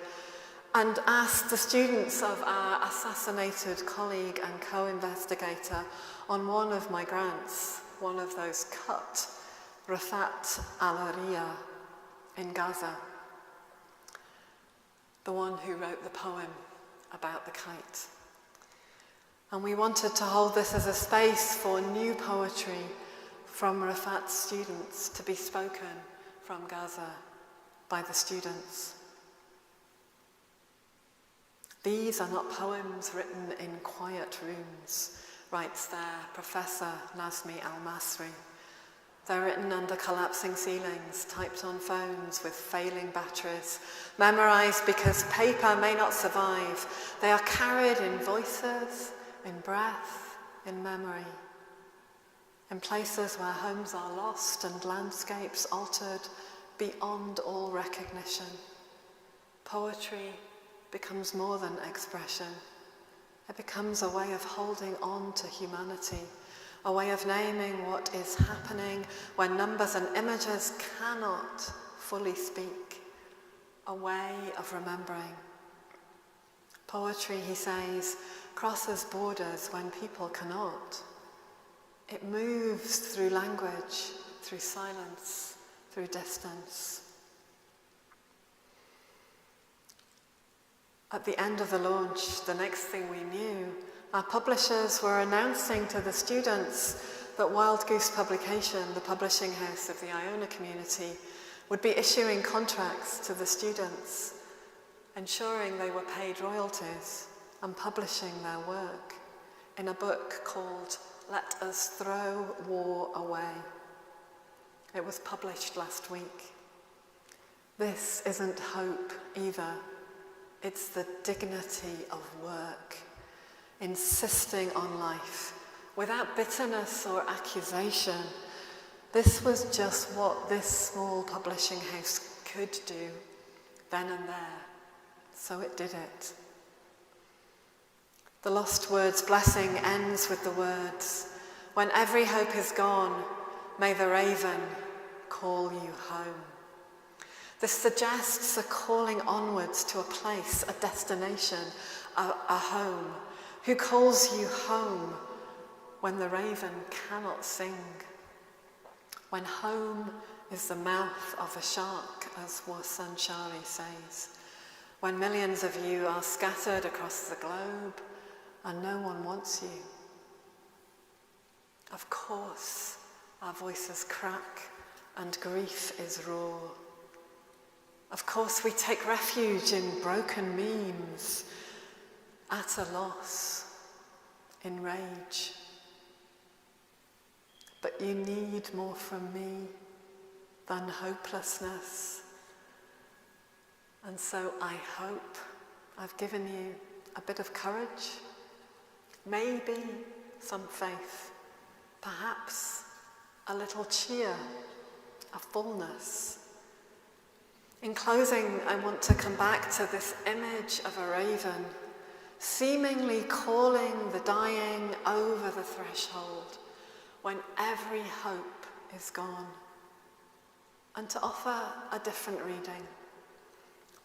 and asked the students of our assassinated colleague and co-investigator on one of my grants, one of those cut, Rafat al-Ariya in Gaza, the one who wrote the poem about the kite. And we wanted to hold this as a space for new poetry from Rafat's students to be spoken from Gaza by the students. These are not poems written in quiet rooms, writes their professor Nazmi Al-Masri. They're written under collapsing ceilings, typed on phones with failing batteries, memorized because paper may not survive. They are carried in voices, in breath, in memory, in places where homes are lost and landscapes altered beyond all recognition. Poetry becomes more than expression. It becomes a way of holding on to humanity, a way of naming what is happening when numbers and images cannot fully speak, a way of remembering. Poetry, he says, crosses borders when people cannot. It moves through language, through silence, through distance. At the end of the launch, the next thing we knew, our publishers were announcing to the students that Wild Goose Publication, the publishing house of the Iona Community, would be issuing contracts to the students, ensuring they were paid royalties and publishing their work in a book called Let Us Throw War Away. It was published last week. This isn't hope either. It's the dignity of work, insisting on life without bitterness or accusation. This was just what this small publishing house could do then and there, so it did it. The Lost Words blessing ends with the words, "When every hope is gone, may the raven call you home." This suggests a calling onwards to a place, a destination, a home. Who calls you home when the raven cannot sing? When home is the mouth of a shark, as Wasan Shari says. When millions of you are scattered across the globe and no one wants you. Of course, our voices crack and grief is raw. Of course, we take refuge in broken memes, at a loss, in rage. But you need more from me than hopelessness. And so I hope I've given you a bit of courage, maybe some faith, perhaps a little cheer, a fullness. In closing, I want to come back to this image of a raven seemingly calling the dying over the threshold when every hope is gone, and to offer a different reading,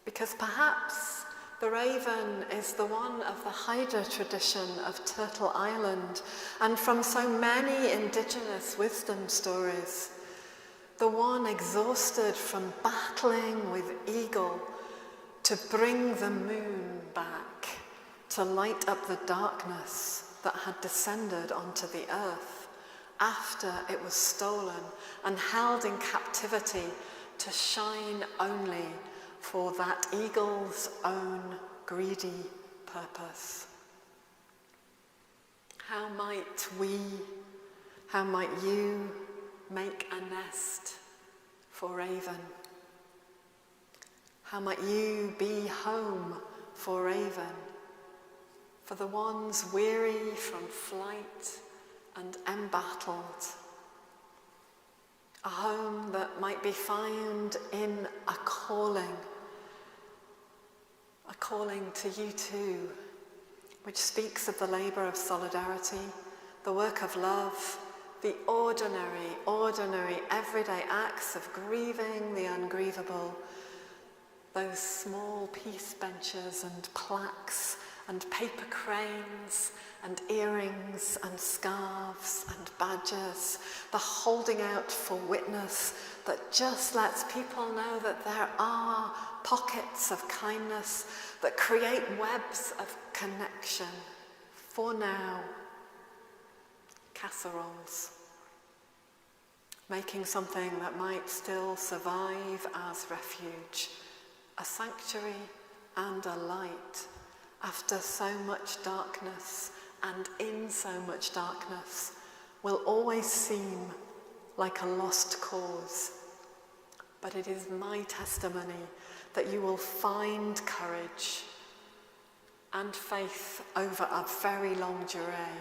because perhaps the raven is the one of the Haida tradition of Turtle Island, and from so many indigenous wisdom stories, the one exhausted from battling with eagle to bring the moon back, to light up the darkness that had descended onto the earth after it was stolen and held in captivity to shine only for that eagle's own greedy purpose. How might you make a nest for raven? How might you be home for raven, for the ones weary from flight and embattled? A home that might be found in a calling to you too, which speaks of the labour of solidarity, the work of love, the ordinary, everyday acts of grieving the ungrievable, those small peace benches and plaques and paper cranes and earrings and scarves and badges, the holding out for witness that just lets people know that there are pockets of kindness that create webs of connection. For now, casseroles, making something that might still survive as refuge, a sanctuary and a light after so much darkness, and in so much darkness will always seem like a lost cause. But it is my testimony that you will find courage and faith over a very long durée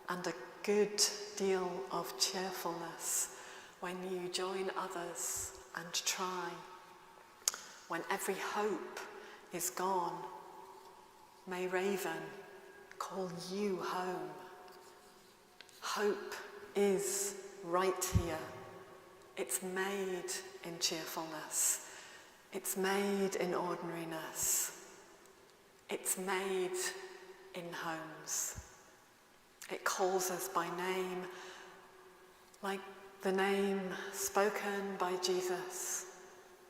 and a good deal of cheerfulness when you join others and try. When every hope is gone, may Raven call you home. Hope is right here. It's made in cheerfulness. It's made in ordinariness. It's made in homes. It calls us by name, like the name spoken by Jesus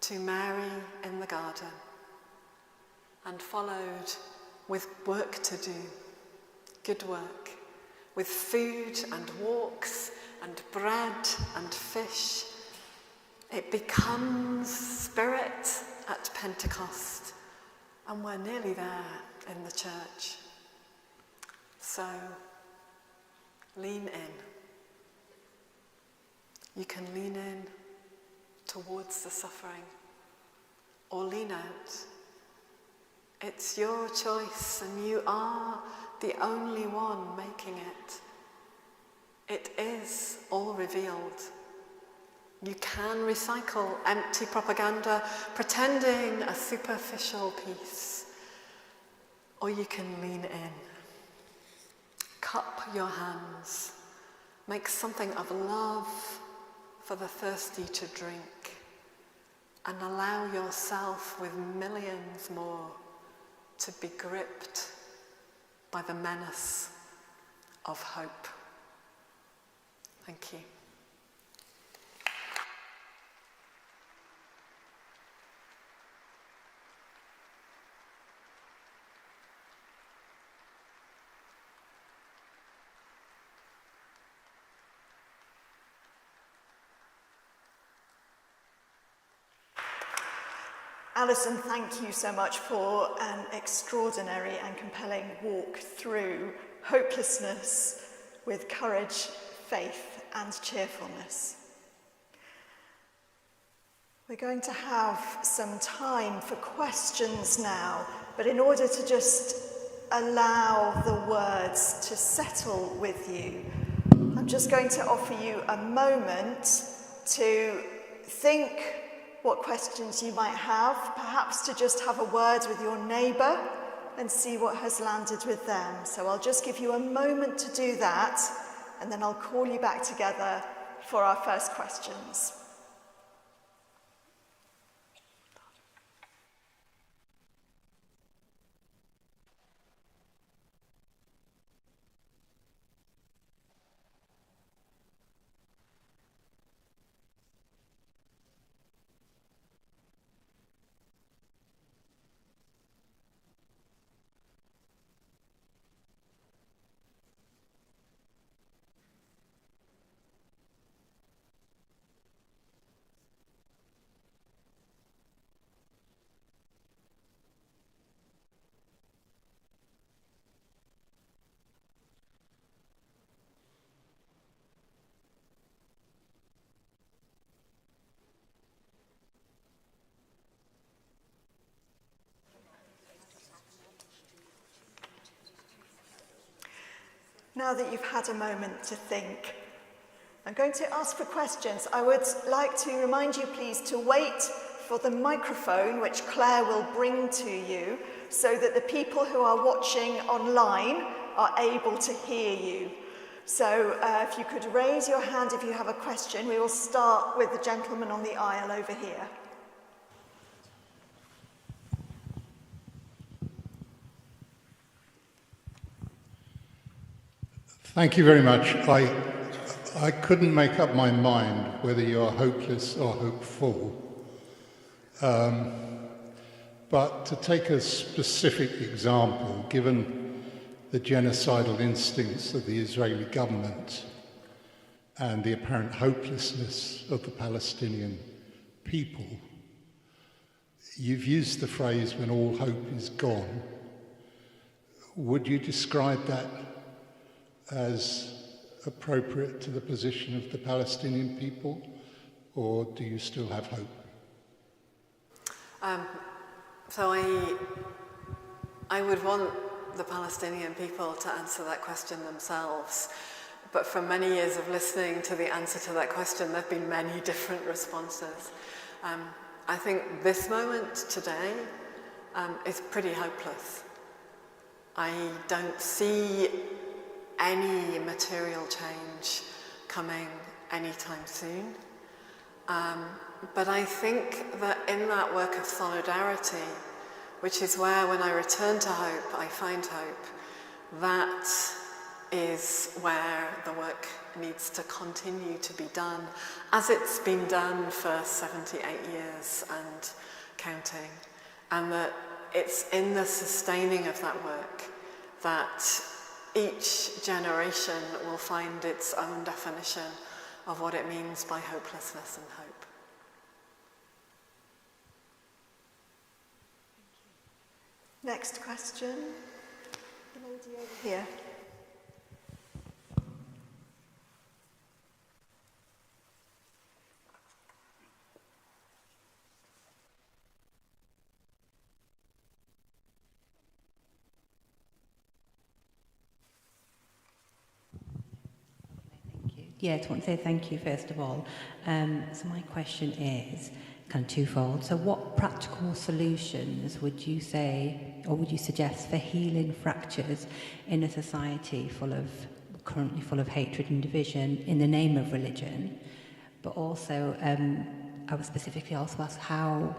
to Mary in the garden, and followed with work to do, good work, with food and walks and bread and fish. It becomes spirit at Pentecost, and we're nearly there in the church. So, lean in. You can lean in towards the suffering, or lean out. It's your choice, and you are the only one making it. It is all revealed. You can recycle empty propaganda, pretending a superficial peace, or you can lean in. Cup your hands. Make something of love for the thirsty to drink, and allow yourself with millions more to be gripped by the menace of hope. Thank you. Alison, thank you so much for an extraordinary and compelling walk through hopelessness with courage, faith, and cheerfulness. We're going to have some time for questions now, but in order to just allow the words to settle with you, I'm just going to offer you a moment to think what questions you might have, perhaps to just have a word with your neighbour and see what has landed with them. So I'll just give you a moment to do that, and then I'll call you back together for our first questions. Now that you've had a moment to think, I'm going to ask for questions. I would like to remind you, please, to wait for the microphone, which Claire will bring to you, so that the people who are watching online are able to hear you. So if you could raise your hand if you have a question. We will start with the gentleman on the aisle over here. Thank you very much. I couldn't make up my mind whether you're hopeless or hopeful. But to take a specific example, given the genocidal instincts of the Israeli government and the apparent hopelessness of the Palestinian people, you've used the phrase "when all hope is gone." Would you describe that as appropriate to the position of the Palestinian people, or do you still have hope? So I would want the Palestinian people to answer that question themselves. But from many years of listening to the answer to that question, there have been many different responses. I think this moment today is pretty hopeless. I don't see any material change coming anytime soon. But I think that in that work of solidarity, which is where when I return to hope, I find hope, that is where the work needs to continue to be done, as it's been done for 78 years and counting. And that it's in the sustaining of that work that each generation will find its own definition of what it means by hopelessness and hope. Next question. The lady over here. Yeah, I just want to say thank you, first of all. So my question is kind of twofold. So what practical solutions would you say, or would you suggest, for healing fractures in a society currently full of hatred and division in the name of religion? But also, I would specifically also ask, how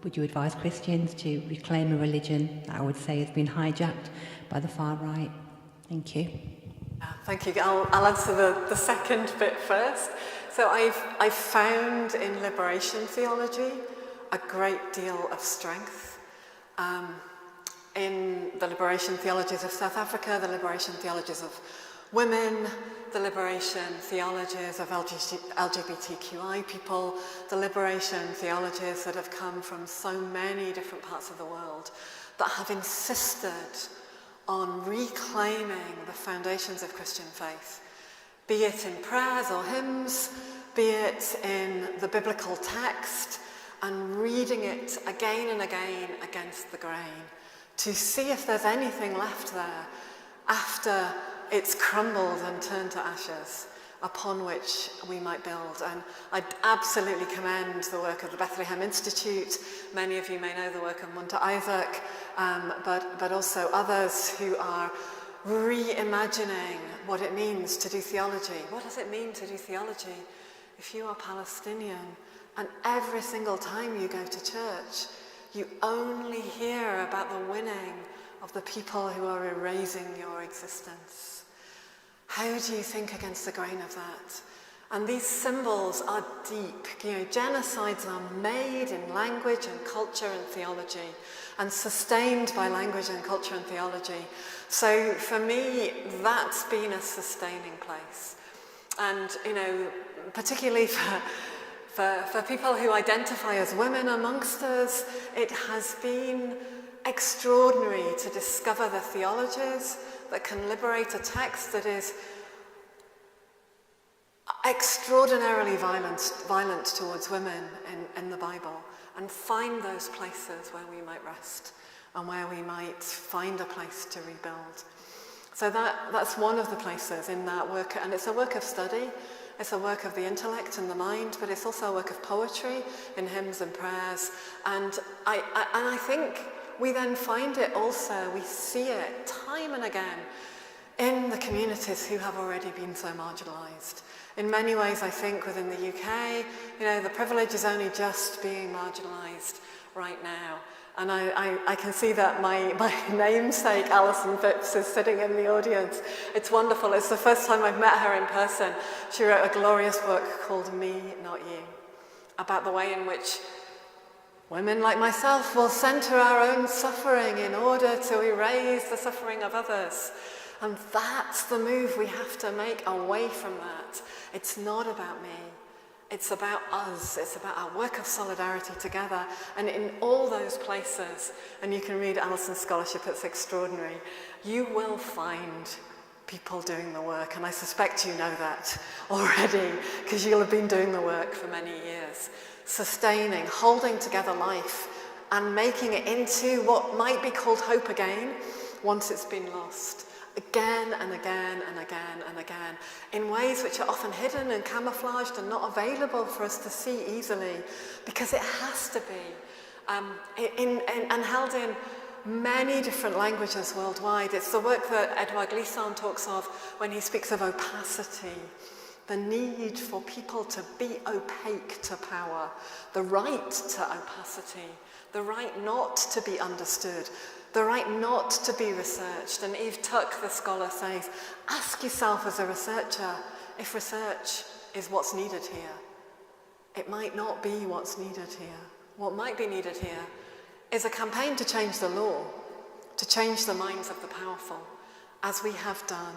would you advise Christians to reclaim a religion that I would say has been hijacked by the far right? Thank you. Thank you. I'll answer the second bit first. So I've found in liberation theology a great deal of strength. In the liberation theologies of South Africa, the liberation theologies of women, the liberation theologies of LGBTQI people, the liberation theologies that have come from so many different parts of the world that have insisted on reclaiming the foundations of Christian faith, be it in prayers or hymns, be it in the biblical text, and reading it again and again against the grain to see if there's anything left there after it's crumbled and turned to ashes, upon which we might build. And I absolutely commend the work of the Bethlehem Institute. Many of you may know the work of Munter Isaac, but also others who are reimagining what it means to do theology. What does it mean to do theology if you are Palestinian and every single time you go to church, you only hear about the winning of the people who are erasing your existence? How do you think against the grain of that? And these symbols are deep. Genocides are made in language and culture and theology, and sustained by language and culture and theology. So for me, that's been a sustaining place. And, particularly for people who identify as women amongst us, it has been extraordinary to discover the theologies that can liberate a text that is extraordinarily violent towards women in the Bible, and find those places where we might rest and where we might find a place to rebuild. So that's one of the places in that work, and it's a work of study, it's a work of the intellect and the mind, but it's also a work of poetry in hymns and prayers. And I think we then find it also, we see it time and again in the communities who have already been so marginalised. In many ways, I think within the UK, the privilege is only just being marginalised right now. And I can see that my namesake, Alison Phipps, is sitting in the audience. It's wonderful. It's the first time I've met her in person. She wrote a glorious book called Me, Not You, about the way in which women like myself will centre our own suffering in order to erase the suffering of others. And that's the move we have to make away from that. It's not about me. It's about us. It's about our work of solidarity together. And in all those places, and you can read Alison's scholarship, it's extraordinary, you will find people doing the work. And I suspect you know that already, because you'll have been doing the work for many years. Sustaining, holding together life, and making it into what might be called hope again, once it's been lost. Again and again and again and again, in ways which are often hidden and camouflaged and not available for us to see easily, because it has to be and held in many different languages worldwide. It's the work that Edouard Glissant talks of when he speaks of opacity, the need for people to be opaque to power, the right to opacity, the right not to be understood, the right not to be researched. And Eve Tuck, the scholar, says, ask yourself as a researcher if research is what's needed here. It might not be what's needed here. What might be needed here is a campaign to change the law, to change the minds of the powerful, as we have done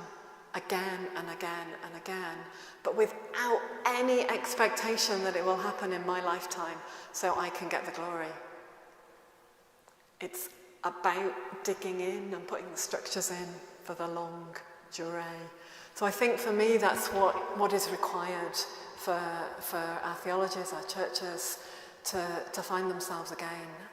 again and again and again, but without any expectation that it will happen in my lifetime so I can get the glory. It's about digging in and putting the structures in for the longue durée. So I think for me that's what is required for our theologies, our churches, to find themselves again.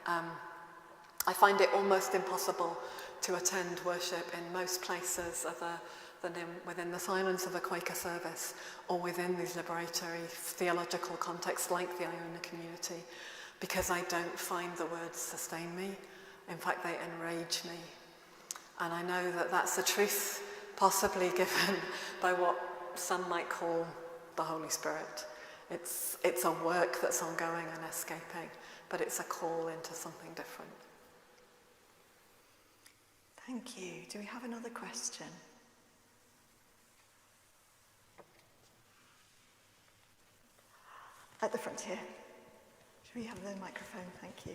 I find it almost impossible to attend worship in most places other than within the silence of a Quaker service or within these liberatory theological contexts like the Iona Community, because I don't find the words sustain me. In fact, they enrage me. And I know that that's the truth possibly given by what some might call the Holy Spirit. It's a work that's ongoing and escaping, but it's a call into something different. Thank you. Do we have another question? At the front here. Should we have the microphone? Thank you.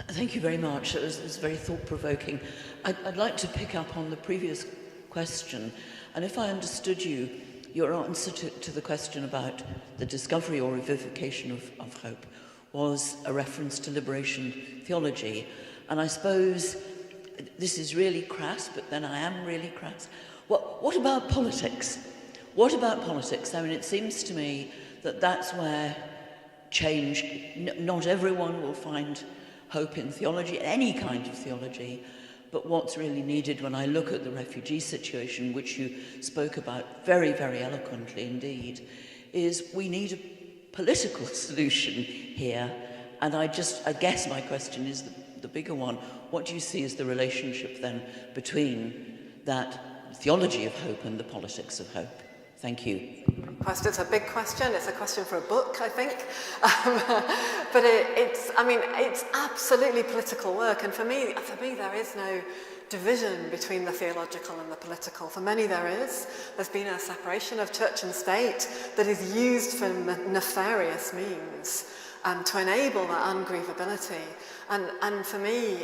Thank you very much. It was very thought-provoking. I'd like to pick up on the previous question, and if I understood you, your answer to the question about the discovery or revivification of hope was a reference to liberation theology. And I suppose this is really crass, but then I am really crass. What about politics? What about politics? I mean, it seems to me that that's where change, not everyone will find hope in theology, any kind of theology, but what's really needed when I look at the refugee situation, which you spoke about very, very eloquently indeed, is we need a political solution here. And I guess my question is the bigger one. What do you see as the relationship then between that theology of hope and the politics of hope? Thank you. It's a big question. It's a question for a book, I think. But it's absolutely political work. And for me, there is no division between the theological and the political. For many, there is. There's been a separation of church and state that is used for nefarious means to enable that ungrievability. And for me,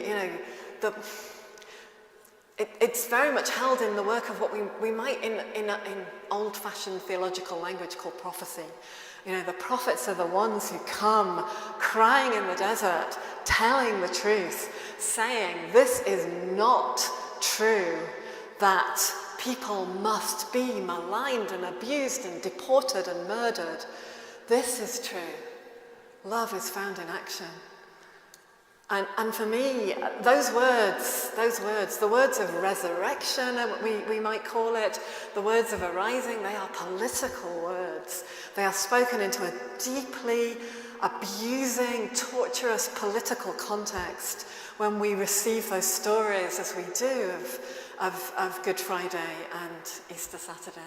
it's very much held in the work of what we might, in old-fashioned theological language, call prophecy. The prophets are the ones who come crying in the desert, telling the truth, saying, this is not true, that people must be maligned and abused and deported and murdered. This is true. Love is found in action. And for me, those words, the words of resurrection, we might call it, the words of arising, they are political words. They are spoken into a deeply abusing, torturous political context when we receive those stories, as we do, of Good Friday and Easter Saturday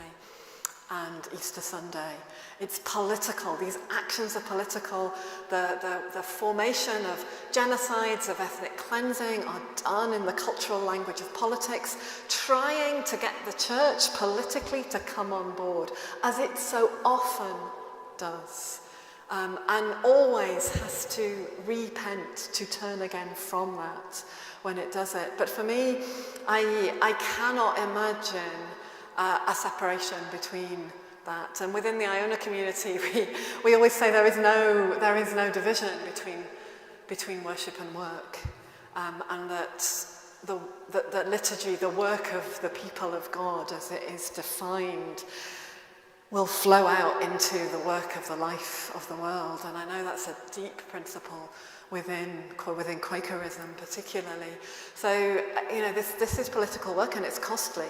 and Easter Sunday. It's political. These actions are political. The formation of genocides, of ethnic cleansing are done in the cultural language of politics, trying to get the church politically to come on board, as it so often does, and always has to repent, to turn again from that when it does it. But for me, I cannot imagine a separation between that. And within the Iona community, we always say there is no division between worship and work, and that liturgy, the work of the people of God as it is defined, will flow out into the work of the life of the world. And I know that's a deep principle within Quakerism particularly. So, this is political work, and it's costly.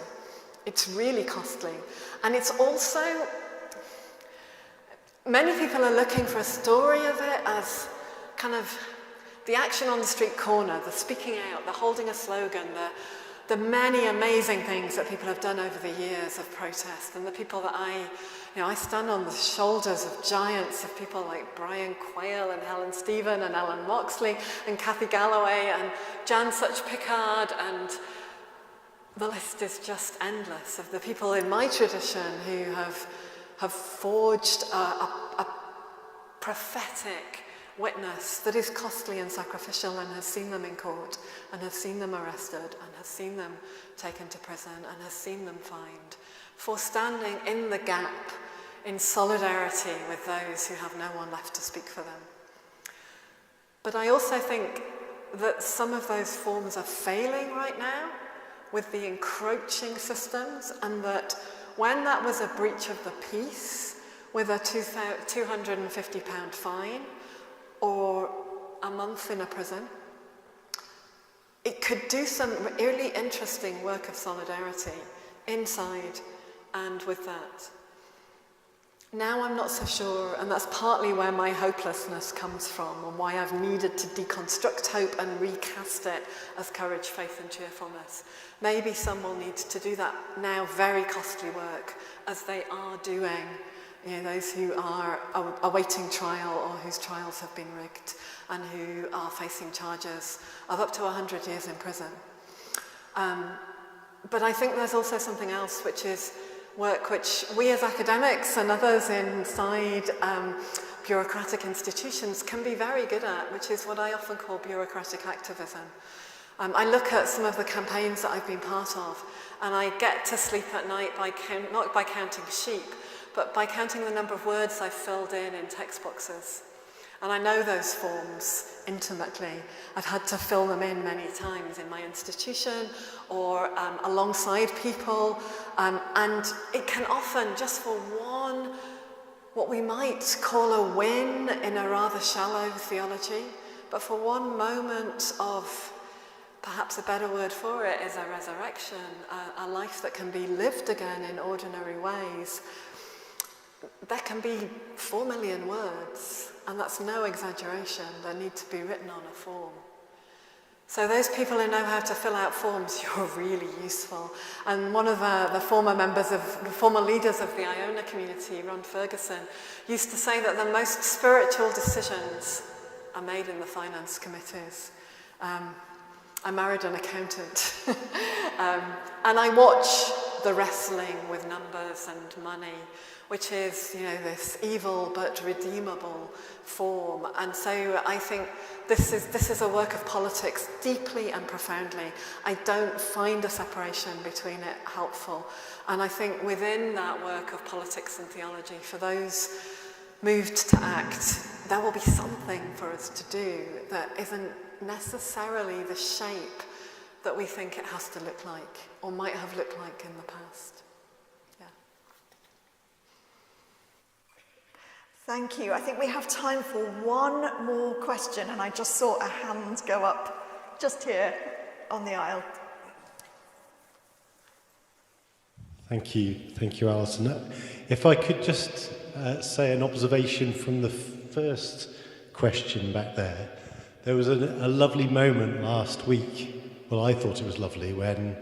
It's really costly. And it's also, many people are looking for a story of it as kind of the action on the street corner, the speaking out, the holding a slogan, the many amazing things that people have done over the years of protest, and the people that I stand on the shoulders of giants, of people like Brian Quayle and Helen Stephen and Alan Moxley and Kathy Galloway and Jan Such Pickard, and the list is just endless, of the people in my tradition who have forged a prophetic witness that is costly and sacrificial, and has seen them in court, and has seen them arrested, and has seen them taken to prison, and has seen them fined for standing in the gap in solidarity with those who have no one left to speak for them. But I also think that some of those forms are failing right now with the encroaching systems, and that when that was a breach of the peace with a £250 fine or a month in a prison, it could do some really interesting work of solidarity inside and with that. Now I'm not so sure, and that's partly where my hopelessness comes from, and why I've needed to deconstruct hope and recast it as courage, faith and cheerfulness. Maybe some will need to do that now, very costly work, as they are doing, those who are awaiting trial or whose trials have been rigged, and who are facing charges of up to 100 years in prison. But I think there's also something else, which is work which we as academics and others inside bureaucratic institutions can be very good at, which is what I often call bureaucratic activism. I look at some of the campaigns that I've been part of, and I get to sleep at night not by counting sheep, but by counting the number of words I've filled in text boxes. And I know those forms intimately. I've had to fill them in many times in my institution or alongside people. And it can often, just for one, what we might call a win in a rather shallow theology, but for one moment of, perhaps a better word for it is a resurrection, a life that can be lived again in ordinary ways, there can be 4 million words. And that's no exaggeration. They need to be written on a form. So those people who know how to fill out forms, you're really useful. And one of the former leaders of the Iona community, Ron Ferguson, used to say that the most spiritual decisions are made in the finance committees. I married an accountant. And I watch the wrestling with numbers and money, which is, this evil but redeemable form. And so I think this is a work of politics deeply and profoundly. I don't find a separation between it helpful. And I think within that work of politics and theology, for those moved to act, there will be something for us to do that isn't necessarily the shape that we think it has to look like, or might have looked like in the past. Thank you. I think we have time for one more question, and I just saw a hand go up just here on the aisle. Thank you, Alison. If I could just say an observation from the first question back there. There was a lovely moment last week, well, I thought it was lovely, when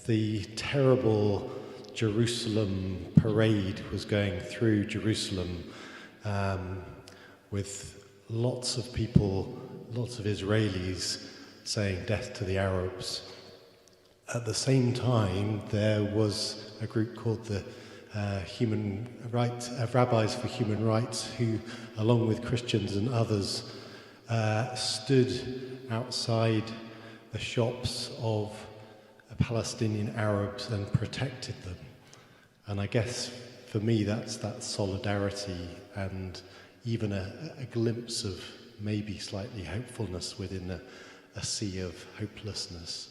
the terrible Jerusalem parade was going through Jerusalem, with lots of people, lots of Israelis saying death to the Arabs. At the same time, there was a group called the Rabbis for Human Rights, who, along with Christians and others, stood outside the shops of Palestinian Arabs and protected them. And I guess for me that's that solidarity and even a glimpse of maybe slightly hopefulness within a sea of hopelessness.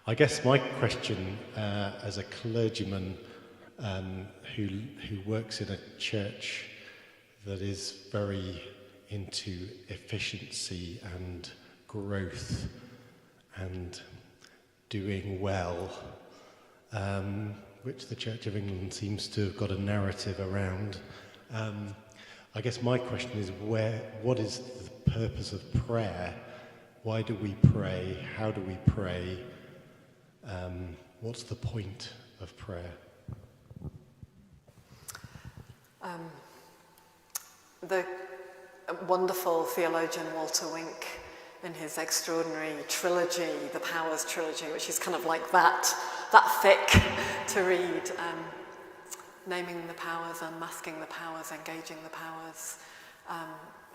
I guess my question as a clergyman who works in a church that is very into efficiency and growth and doing well, which the Church of England seems to have got a narrative around. I guess my question is, what is the purpose of prayer? Why do we pray? How do we pray? What's the point of prayer? The wonderful theologian Walter Wink, in his extraordinary trilogy, the Powers trilogy, which is kind of like that thick to read, naming the powers, unmasking the powers, engaging the powers,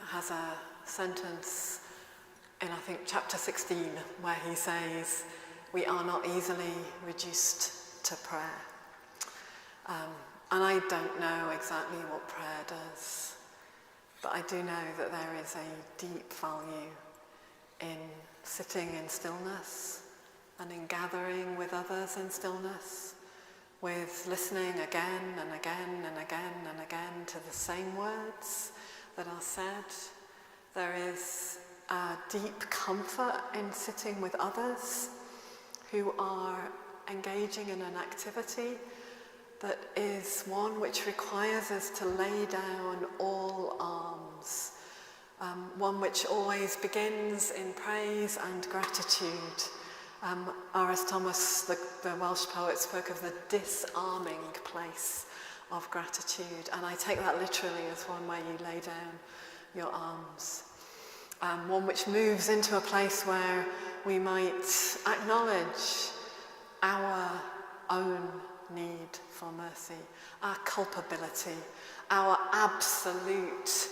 has a sentence in, I think, chapter 16, where he says, "We are not easily reduced to prayer." And I don't know exactly what prayer does, but I do know that there is a deep value in sitting in stillness and in gathering with others in stillness, with listening again and again and again and again to the same words that are said. There is a deep comfort in sitting with others who are engaging in an activity that is one which requires us to lay down all arms, one which always begins in praise and gratitude. R.S. Thomas, the Welsh poet, spoke of the disarming place of gratitude, and I take that literally as one where you lay down your arms. One which moves into a place where we might acknowledge our own need for mercy, our culpability, our absolute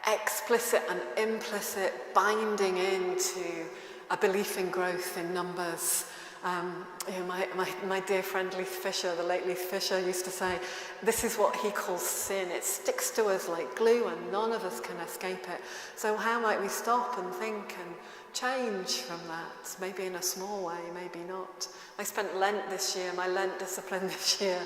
explicit and implicit binding into a belief in growth in numbers. My dear friend Leith Fisher, the late Leith Fisher, used to say, this is what he calls sin. It sticks to us like glue and none of us can escape it. So how might we stop and think and change from that? Maybe in a small way, maybe not. I spent Lent this year, my Lent discipline this year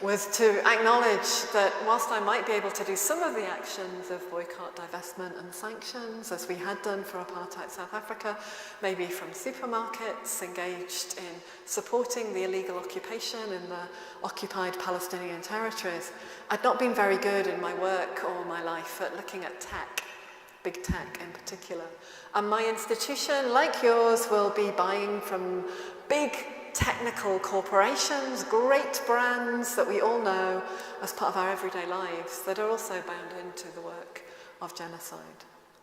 was to acknowledge that whilst I might be able to do some of the actions of boycott, divestment and sanctions, as we had done for apartheid South Africa, maybe from supermarkets engaged in supporting the illegal occupation in the occupied Palestinian territories, I'd not been very good in my work or my life at looking at tech, big tech in particular. And my institution, like yours, will be buying from big technical corporations, great brands that we all know as part of our everyday lives that are also bound into the work of genocide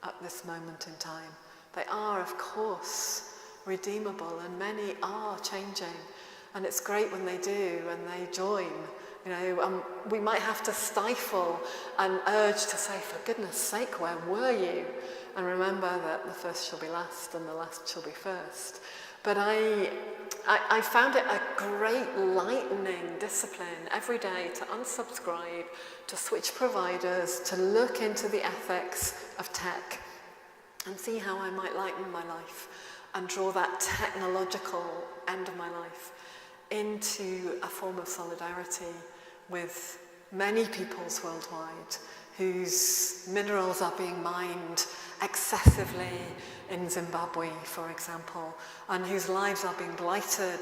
at this moment in time. They are, of course, redeemable, and many are changing, and it's great when they do and they join. We might have to stifle an urge to say, for goodness sake, where were you? And remember that the first shall be last and the last shall be first. But I found it a great lightening discipline every day to unsubscribe, to switch providers, to look into the ethics of tech and see how I might lighten my life and draw that technological end of my life into a form of solidarity with many peoples worldwide whose minerals are being mined excessively in Zimbabwe, for example, and whose lives are being blighted,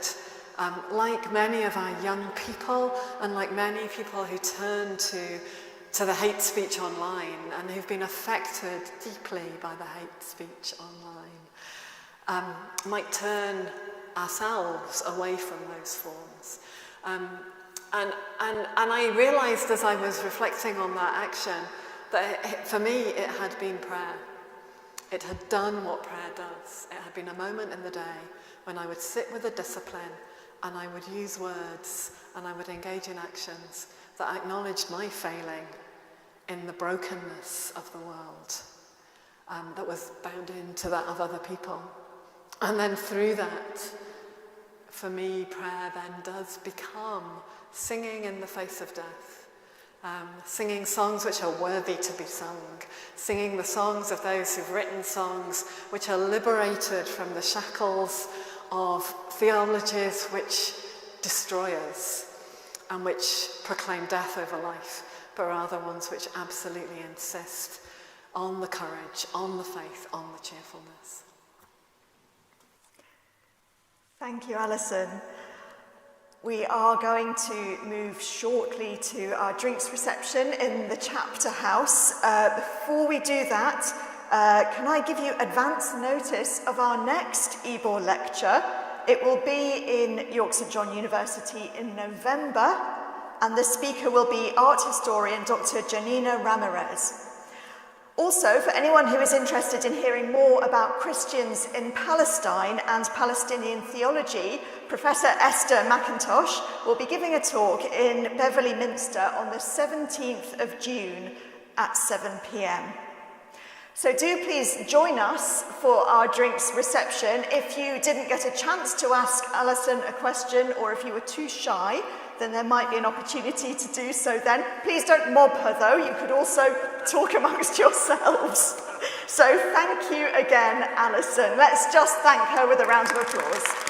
like many of our young people and like many people who turn to the hate speech online and who've been affected deeply by the hate speech online, might turn ourselves away from those forms. And I realised as I was reflecting on that action that for me it had been prayer. It had done what prayer does. It had been a moment in the day when I would sit with a discipline and I would use words and I would engage in actions that acknowledged my failing in the brokenness of the world that was bound into that of other people. And then through that, for me, prayer then does become singing in the face of death, singing songs which are worthy to be sung, singing the songs of those who've written songs which are liberated from the shackles of theologies which destroy us and which proclaim death over life, but rather ones which absolutely insist on the courage, on the faith, on the cheerfulness. Thank you, Alison. We are going to move shortly to our drinks reception in the chapter house. Before we do that, can I give you advance notice of our next Ebor lecture? It will be in York St John University in November, and the speaker will be art historian Dr. Janina Ramirez. Also, for anyone who is interested in hearing more about Christians in Palestine and Palestinian theology, Professor Esther McIntosh will be giving a talk in Beverley Minster on the 17th of June at 7 p.m. So do please join us for our drinks reception. If you didn't get a chance to ask Alison a question, or if you were too shy, then there might be an opportunity to do so then. Please don't mob her though, you could also talk amongst yourselves. So thank you again, Alison. Let's just thank her with a round of applause.